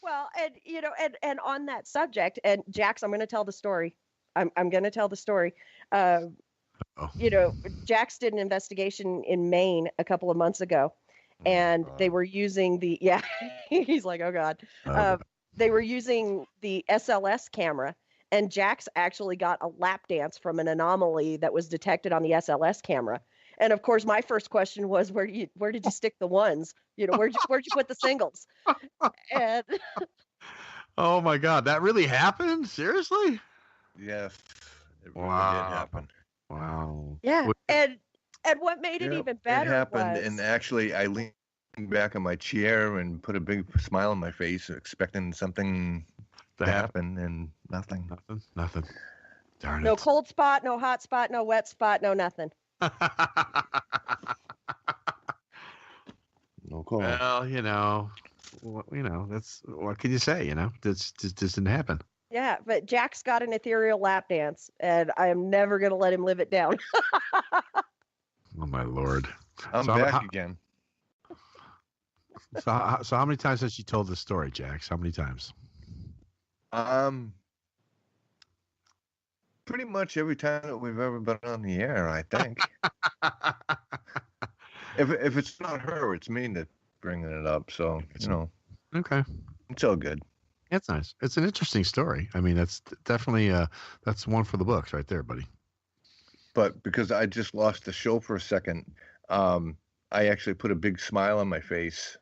Well, and you know, and on that subject, and Jax, I'm going to tell the story. I'm going to tell the story. You know, Jax did an investigation in Maine a couple of months ago, and they were using he's like, oh God. They were using the SLS camera, and Jax actually got a lap dance from an anomaly that was detected on the SLS camera. And of course, my first question was, where did you stick the ones? You know, where'd you put the singles? And oh my God, that really happened? Seriously? Yes, it really Wow. did happen. Wow. yeah, and what made it even better It happened, was, and actually, I leaned back in my chair and put a big smile on my face, expecting something to happen, and nothing. Nothing. Darn no it. cold spot, no hot spot, no wet spot, no nothing. No call. Well, you know, that's what can you say? You know, this just didn't happen. Yeah, but Jax got an ethereal lap dance, and I am never going to let him live it down. Oh my Lord! I'm back again. So how many times has she told this story, Jax? How many times? Pretty much every time that we've ever been on the air, I think. If it's not her, it's me that's bringing it up. So, you know. Okay. It's all good. That's nice. It's an interesting story. I mean, that's definitely that's one for the books right there, buddy. But because I just lost the show for a second, I actually put a big smile on my face.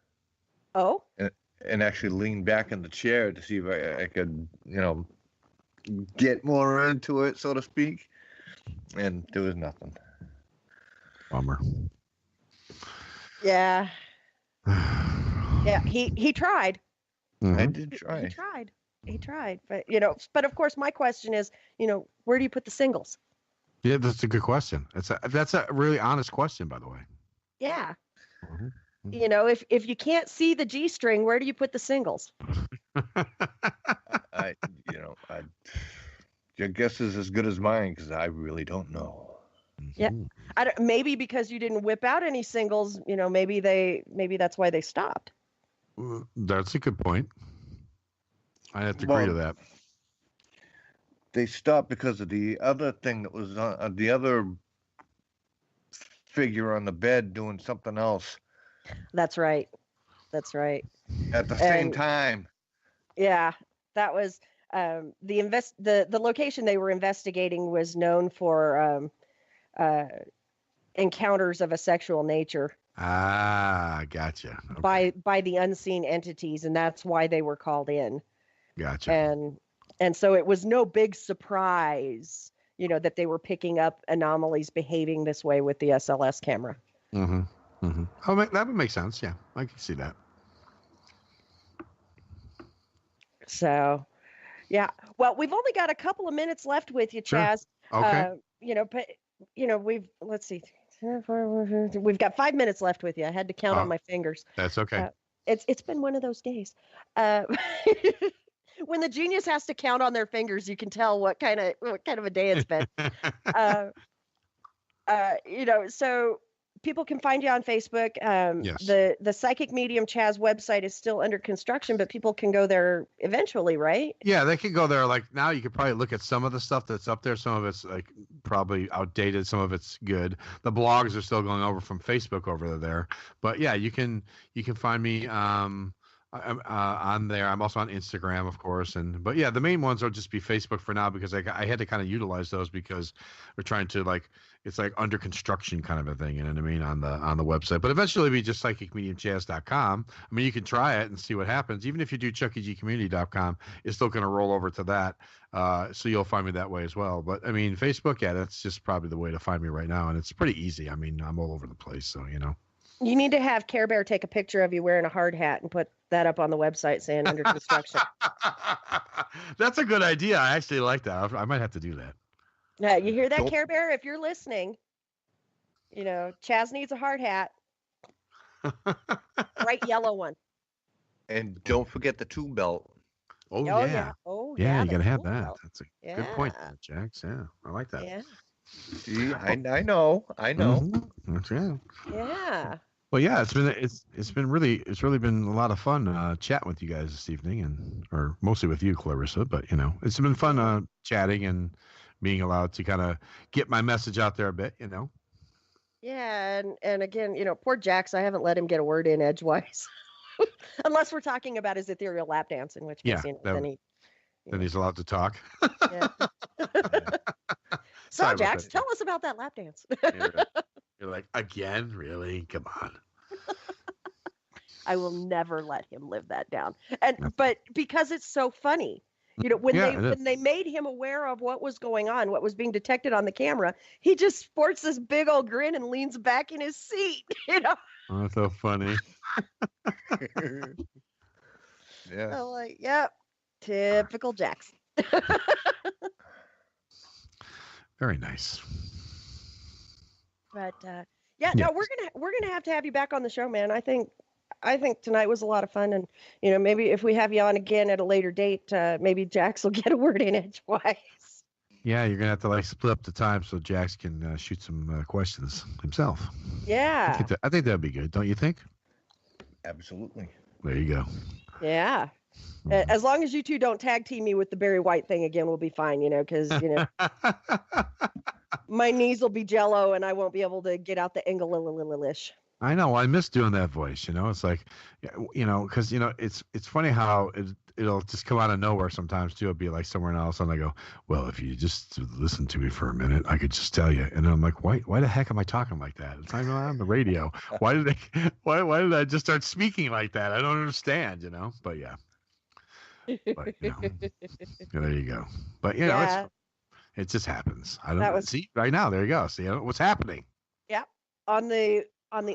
Oh? And actually leaned back in the chair to see if I could, you know, get more into it, so to speak. And there was nothing. Bummer. Yeah. Yeah, he tried. Mm-hmm. I did try. He tried. But, you know, of course, my question is, you know, where do you put the singles? Yeah, that's a good question. That's a really honest question, by the way. Yeah. Mm-hmm. You know, if you can't see the G string, where do you put the singles? Your guess is as good as mine, because I really don't know. Yeah. Maybe because you didn't whip out any singles, you know, maybe that's why they stopped. That's a good point. I have to agree to that. They stopped because of the other thing that was on the other figure on the bed doing something else. That's right. At the same time. Yeah, that was the location they were investigating was known for encounters of a sexual nature. Ah, gotcha. Okay. By the unseen entities, and that's why they were called in. Gotcha. And so it was no big surprise, you know, that they were picking up anomalies behaving this way with the SLS camera. Mm-hmm. Mm-hmm. Oh, that would make sense. Yeah, I can see that. So, yeah. Well, we've only got a couple of minutes left with you, Chaz. Sure. Okay. You know, but you know, let's see. We've got 5 minutes left with you. I had to count on my fingers. That's okay. It's been one of those days. When the genius has to count on their fingers, you can tell what kind of a day it's been. You know, so people can find you on Facebook. Yes. The Psychic Medium Chaz website is still under construction, but people can go there eventually, right? Yeah, they can go there. Like now, you could probably look at some of the stuff that's up there. Some of it's like probably outdated. Some of it's good. The blogs are still going over from Facebook over there. But yeah, you can find me I'm on there. I'm also on Instagram, of course. But yeah, the main ones will just be Facebook for now because I had to kind of utilize those because we're trying to it's like under construction kind of a thing, you know what I mean, on the website. But eventually it'll be just psychicmediumchaz.com. I mean, you can try it and see what happens. Even if you do chuckygcommunity.com, it's still going to roll over to that. So you'll find me that way as well. But I mean, Facebook, yeah, that's just probably the way to find me right now. And it's pretty easy. I mean, I'm all over the place. So, you know. You need to have Care Bear take a picture of you wearing a hard hat and put that up on the website saying under construction. That's a good idea. I actually like that. I might have to do that. Yeah, you hear that, Care Bear? If you're listening, you know, Chaz needs a hard hat. Bright yellow one. And don't forget the tube belt. Oh yeah. Oh yeah. You got to have cool that. belt. That's a good point, Jax. Yeah, I like that. Yeah. See, I know. Mm-hmm. That's right. Yeah. Well, yeah, it's really been a lot of fun chatting with you guys this evening, or mostly with you, Clarissa. But you know, it's been fun chatting and being allowed to kind of get my message out there a bit. You know. Yeah, and again, you know, poor Jax, I haven't let him get a word in edgewise, unless we're talking about his ethereal lap dance, in which case, then he's allowed to talk. Yeah. So, Jax, tell us about that lap dance. You're like, again? Really? Come on. I will never let him live that down. But because it's so funny, you know, when they made him aware of what was going on, what was being detected on the camera, he just sports this big old grin and leans back in his seat, you know. Oh, that's so funny. Yeah. I'm like, yep, typical Jax. Very nice. But no, we're gonna have to have you back on the show, man. I think tonight was a lot of fun, and you know, maybe if we have you on again at a later date, maybe Jax will get a word in edgewise. Yeah, you're gonna have to split up the time so Jax can shoot some questions himself. Yeah, I think that'd be good, don't you think? Absolutely. There you go. Yeah. As long as you two don't tag team me with the Barry White thing again, we'll be fine, you know, because, you know, my knees will be jello and I won't be able to get out the English. I know. I miss doing that voice, you know. It's like, you know, because, you know, it's funny how it'll just come out of nowhere sometimes, too. It'll be like somewhere else. And I go, well, if you just listen to me for a minute, I could just tell you. And I'm like, why the heck am I talking like that? It's not even on the radio. Why did I just start speaking like that? I don't understand, you know. But yeah. But, you know, there you go. But, you know, it just happens. I don't know. See, right now, there you go. See what's happening. Yeah. On the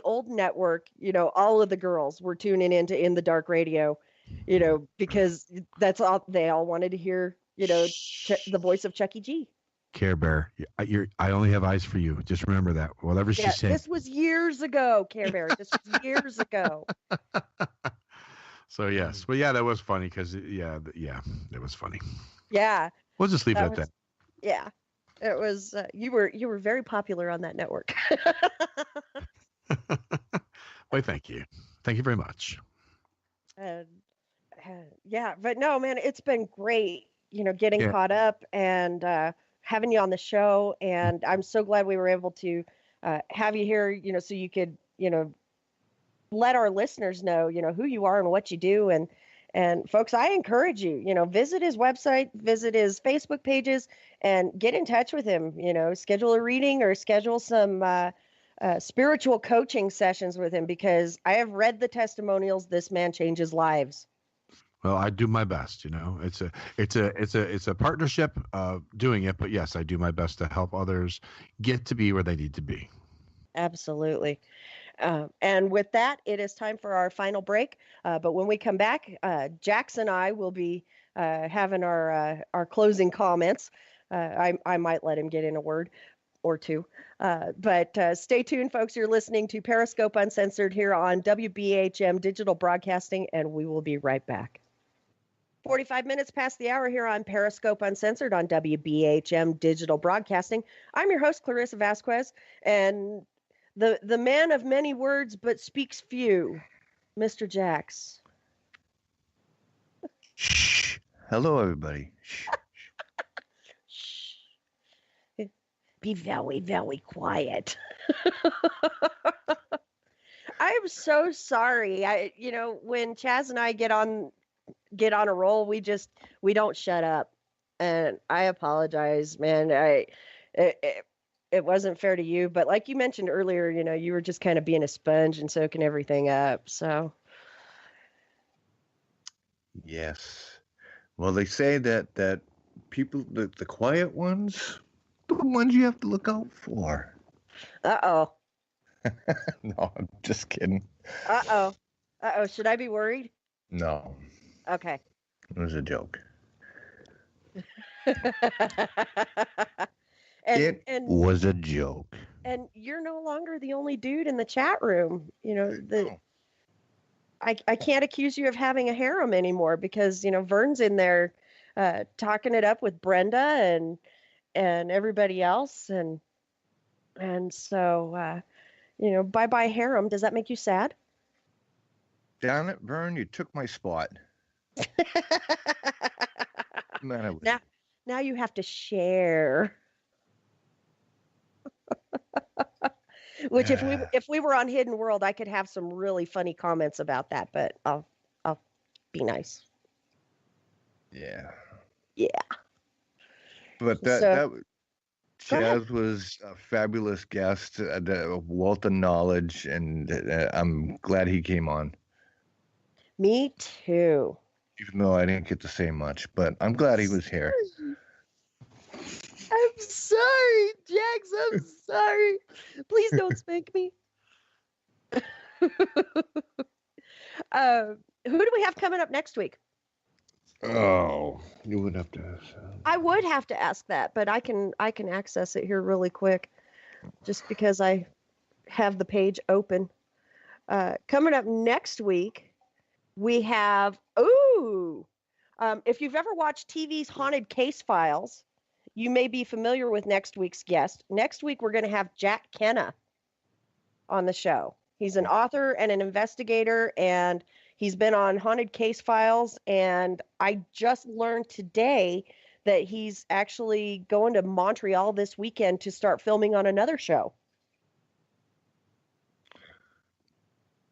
old network, you know, all of the girls were tuning into In the Dark Radio, you know, because that's all they all wanted to hear, you know, the voice of Chucky G. Care Bear, I only have eyes for you. Just remember that. Whatever she said. This was years ago, Care Bear. This was years ago. So yes, but yeah, that was funny because it was funny. Yeah, we'll just leave it at that. Yeah, it was. You were very popular on that network. Well, thank you very much. Yeah, but no, man, it's been great. You know, getting caught up and having you on the show, and I'm so glad we were able to have you here. You know, so you could, you know, let our listeners know, you know, who you are and what you do. And folks, I encourage you, you know, visit his website, visit his Facebook pages, and get in touch with him, you know, schedule a reading or schedule some spiritual coaching sessions with him, because I have read the testimonials. This man changes lives. Well, I do my best, you know, it's a partnership doing it, but yes, I do my best to help others get to be where they need to be. Absolutely. And with that, it is time for our final break. But when we come back, Jax and I will be having our closing comments. I might let him get in a word or two. But stay tuned, folks. You're listening to Periscope Uncensored here on WBHM Digital Broadcasting, and we will be right back. 45 minutes past the hour here on Periscope Uncensored on WBHM Digital Broadcasting. I'm your host, Clarissa Vasquez, and the man of many words but speaks few, Mr. Jax. Shh. Hello, everybody. Shh. Shh. Be very, very quiet. I'm so sorry. When Chaz and I get on a roll, we don't shut up. And I apologize, man. It wasn't fair to you, but like you mentioned earlier, you were just kind of being a sponge and soaking everything up. So Yes. Well, they say that people, the quiet ones, the ones you have to look out for. Uh-oh. No, I'm just kidding. Uh-oh. Uh-oh. Should I be worried? No, Okay. it was a joke. and It was a joke. and you're no longer the only dude in the chat room. Oh. I can't accuse you of having a harem anymore because, Vern's in there talking it up with Brenda and everybody else. And so, bye-bye harem. Does that make you sad? Damn it, Vern, you took my spot. Man, now you have to share. Which if we were on Hidden World, I could have some really funny comments about that, but I'll be nice. Yeah. Yeah. But So, Chaz was a fabulous guest, a wealth of knowledge, and I'm glad he came on. Me too. Even though I didn't get to say much, but I'm glad he was here. I'm sorry, Jax. I'm sorry. Please don't spank me. Who do we have coming up next week? Oh, you would have to ask. I would have to ask that, but I can access it here really quick, just because I have the page open. Coming up next week, we have if you've ever watched TV's Haunted Case Files, you may be familiar with next week's guest. Next week, we're going to have Jack Kenna on the show. He's an author and an investigator, and he's been on Haunted Case Files. And I just learned today that he's actually going to Montreal this weekend to start filming on another show.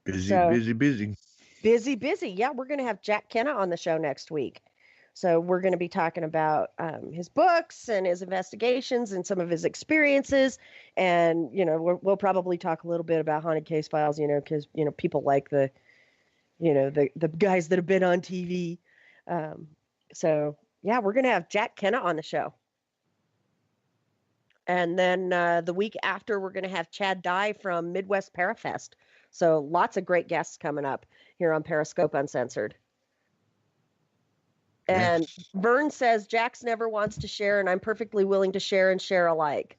Busy. Busy. Yeah, we're going to have Jack Kenna on the show next week. So we're going to be talking about his books and his investigations and some of his experiences. And, we'll probably talk a little bit about Haunted Case Files, because, people like the guys that have been on TV. So, yeah, we're going to have Jack Kenna on the show. And then the week after, we're going to have Chad Dye from Midwest Parafest. So lots of great guests coming up here on Periscope Uncensored. And Vern says, Jax never wants to share, and I'm perfectly willing to share and share alike.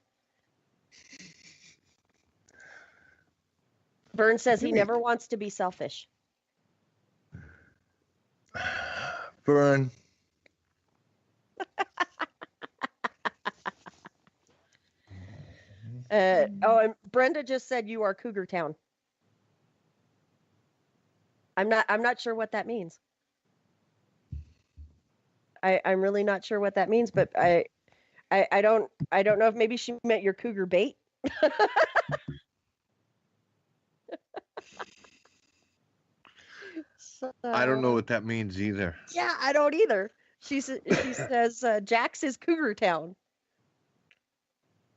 Vern says he never wants to be selfish. Vern. And Brenda just said you are Cougar Town. I'm not sure what that means. I'm really not sure what that means, but I don't know if maybe she meant your cougar bait. So, I don't know what that means either. Yeah, I don't either. She says Jax is Cougar Town.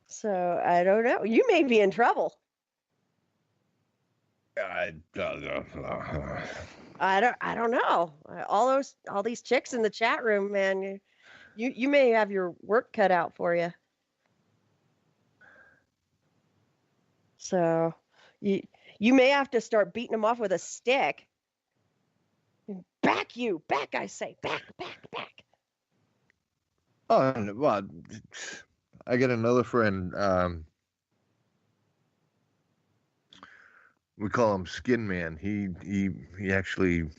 So I don't know. You may be in trouble. I don't know. I don't know. All these chicks in the chat room, man. You may have your work cut out for you. So you may have to start beating them off with a stick. Back, I say, back. Oh, well, I got another friend. We call him Skin Man. He actually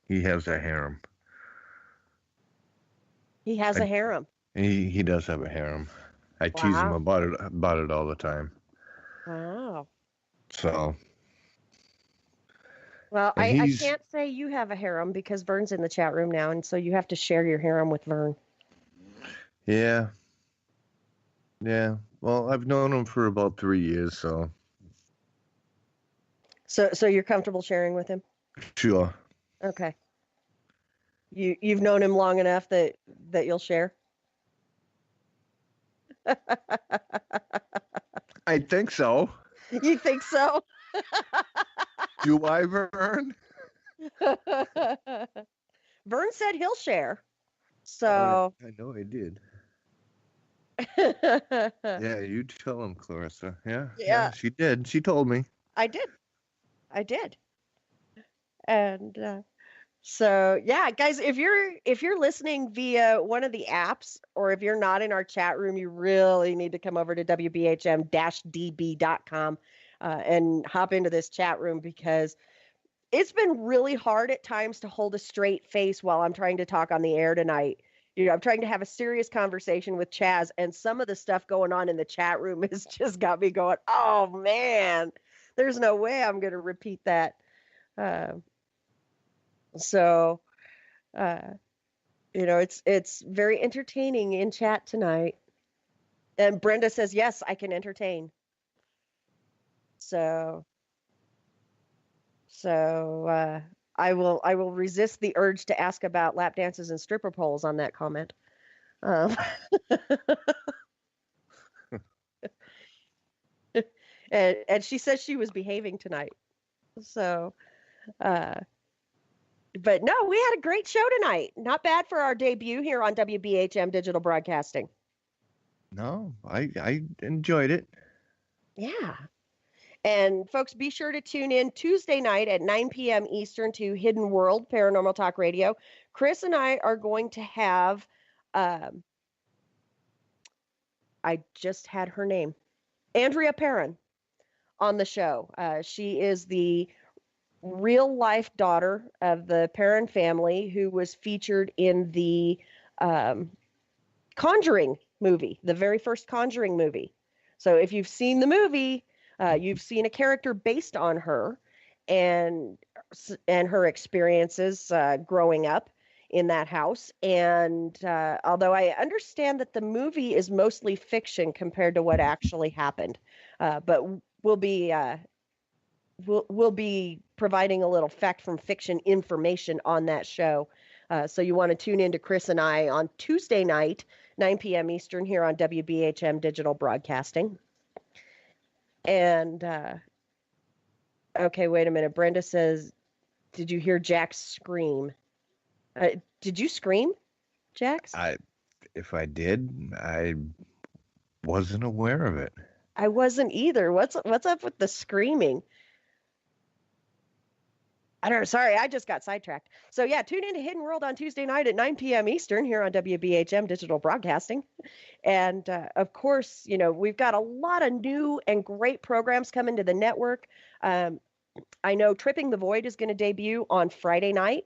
has a harem. He has a harem. He does have a harem. I tease him about it all the time. Wow. So. Well, And I can't say you have a harem because Vern's in the chat room now, and so you have to share your harem with Vern. Yeah. Yeah. Well, I've known him for about 3 years, so. So you're comfortable sharing with him? Sure. Okay. You've known him long enough that you'll share? I think so. You think so? Do I, Vern? Vern said he'll share. So I know I did. Yeah, you tell him, Clarissa. Yeah, she did. She told me. I did. And so yeah, guys, if you're listening via one of the apps, or if you're not in our chat room, you really need to come over to wbhm-db.com and hop into this chat room, because it's been really hard at times to hold a straight face while I'm trying to talk on the air tonight. You know, I'm trying to have a serious conversation with Chaz, and some of the stuff going on in the chat room has just got me going, oh man, there's no way I'm going to repeat that. So, you know, it's very entertaining in chat tonight. And Brenda says, yes, I can entertain. So I will resist the urge to ask about lap dances and stripper poles on that comment. And she says she was behaving tonight. So, but no, we had a great show tonight. Not bad for our debut here on WBHM Digital Broadcasting. No, I enjoyed it. Yeah. And folks, be sure to tune in Tuesday night at 9 p.m. Eastern to Hidden World Paranormal Talk Radio. Chris and I are going to have, I just had her name, Andrea Perrin, on the show. She is the real life daughter of the Perrin family who was featured in the Conjuring movie, the very first Conjuring movie. So if you've seen the movie, you've seen a character based on her and her experiences growing up in that house. And although I understand that the movie is mostly fiction compared to what actually happened, but we'll be providing a little fact from fiction information on that show. So you want to tune in to Chris and I on Tuesday night, 9 p.m. Eastern, here on WBHM Digital Broadcasting. And, okay, wait a minute. Brenda says, did you hear Jax scream? Did you scream, Jax? If I did, I wasn't aware of it. I wasn't either. What's up with the screaming? I don't know. Sorry, I just got sidetracked. So yeah, tune in to Hidden World on Tuesday night at 9 p.m. Eastern here on WBHM Digital Broadcasting. And of course, you know, we've got a lot of new and great programs coming to the network. I know Tripping the Void is going to debut on Friday night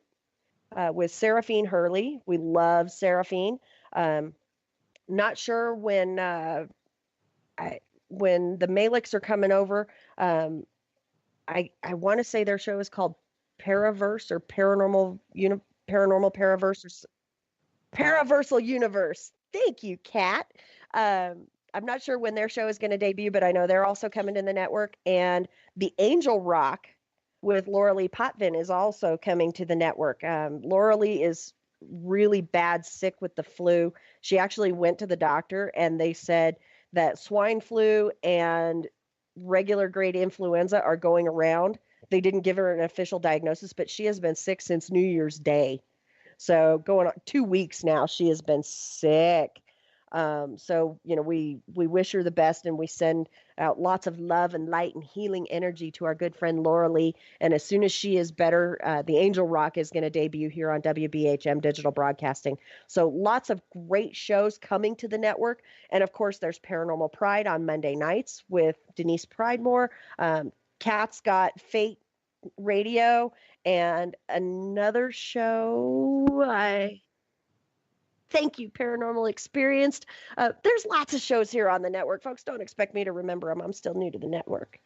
with Seraphine Hurley. We love Seraphine. Not sure when the Maliks are coming over. I want to say their show is called Paraverse or Paranormal Paraverse or Paraversal Universe. Thank you, Kat. I'm not sure when their show is going to debut, but I know they're also coming to the network. And the Angel Rock with Laura Lee Potvin is also coming to the network. Laura Lee is really bad sick with the flu. She actually went to the doctor and they said that swine flu and regular grade influenza are going around. They didn't give her an official diagnosis, but she has been sick since New Year's Day. So going on 2 weeks now, she has been sick. So, you know, we wish her the best and we send out lots of love and light and healing energy to our good friend Laura Lee. And as soon as she is better, the Angel Rock is going to debut here on WBHM Digital Broadcasting. So lots of great shows coming to the network. And of course, there's Paranormal Pride on Monday nights with Denise Pridemore. Kat's got Fate Radio and another show. Thank you, Paranormal Experienced. There's lots of shows here on the network. Folks, don't expect me to remember them. I'm still new to the network.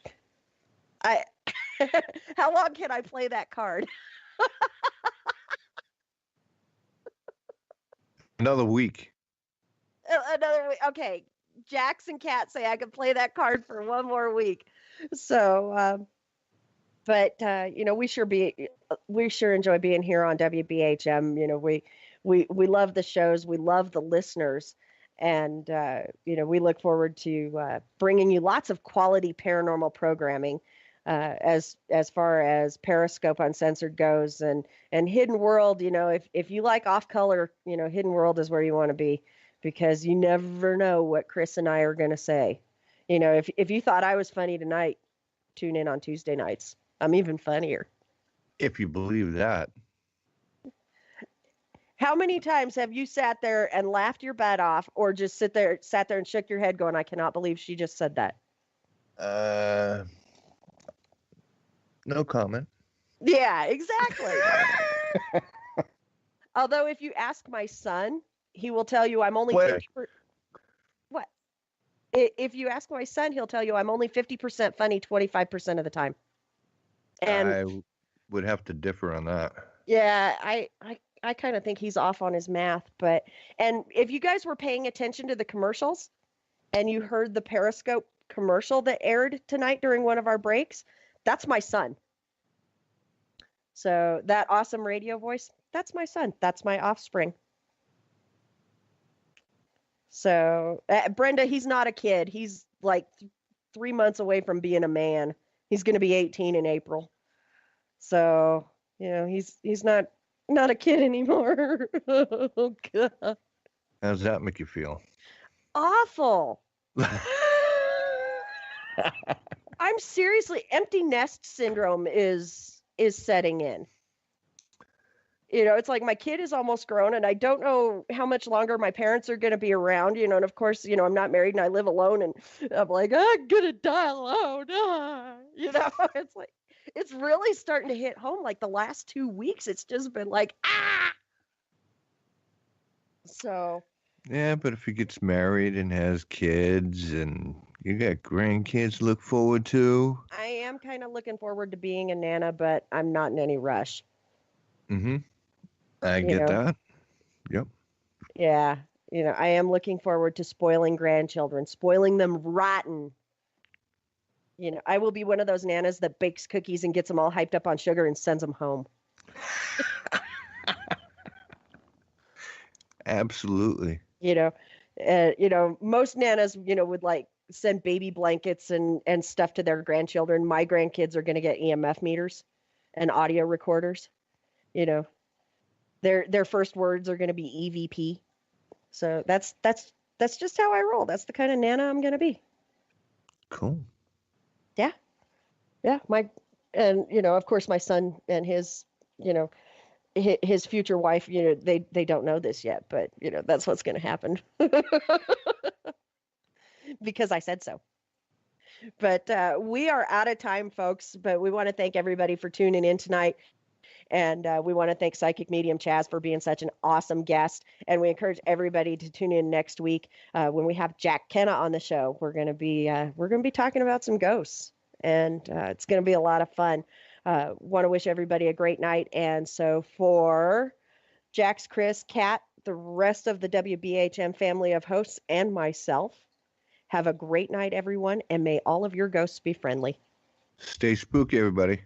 How long can I play that card? Another week. Another week. Okay. Jax and Kat say I can play that card for one more week. So, but we sure enjoy being here on WBHM. We love the shows, we love the listeners, and we look forward to bringing you lots of quality paranormal programming as far as Periscope Uncensored goes, and Hidden World. If you like off color, Hidden World is where you want to be, because you never know what Chris and I are going to say. If you thought I was funny tonight, tune in on Tuesday nights. I'm even funnier. If you believe that. How many times have you sat there and laughed your butt off, or just sat there and shook your head going, I cannot believe she just said that? No comment. Yeah, exactly. Although if you ask my son, he will tell you I'm only 50%. What? If you ask my son, he'll tell you I'm only 50% funny 25% of the time. And I would have to differ on that. Yeah, I kind of think he's off on his math, and if you guys were paying attention to the commercials and you heard the Periscope commercial that aired tonight during one of our breaks, that's my son. So that awesome radio voice, that's my son. That's my offspring. So Brenda, he's not a kid. He's like 3 months away from being a man. He's going to be 18 in April. So, he's not a kid anymore. Oh, God. How does that make you feel? Awful. I'm seriously, empty nest syndrome is setting in. It's like my kid is almost grown, and I don't know how much longer my parents are going to be around, and of course, I'm not married and I live alone, and I'm like, I'm going to die alone. It's like, it's really starting to hit home. Like the last 2 weeks, it's just been like, So. Yeah, but if he gets married and has kids and you got grandkids to look forward to. I am kind of looking forward to being a nana, but I'm not in any rush. Mm-hmm. I get that. Yep. Yeah. I am looking forward to spoiling grandchildren, spoiling them rotten. I will be one of those nanas that bakes cookies and gets them all hyped up on sugar and sends them home. Absolutely. Most nanas, would like send baby blankets and stuff to their grandchildren. My grandkids are going to get EMF meters and audio recorders. Their first words are going to be EVP. So that's just how I roll. That's the kind of nana I'm going to be. Cool. Yeah. Yeah. Of course my son and his future wife, they don't know this yet, but that's what's going to happen because I said so. But we are out of time, folks, but we want to thank everybody for tuning in tonight. And we want to thank Psychic Medium Chaz for being such an awesome guest. And we encourage everybody to tune in next week when we have Jack Kenna on the show. We're going to be talking about some ghosts, and it's going to be a lot of fun. Want to wish everybody a great night. And so for Jax, Chris, Kat, the rest of the WBHM family of hosts, and myself, have a great night, everyone. And may all of your ghosts be friendly. Stay spooky, everybody.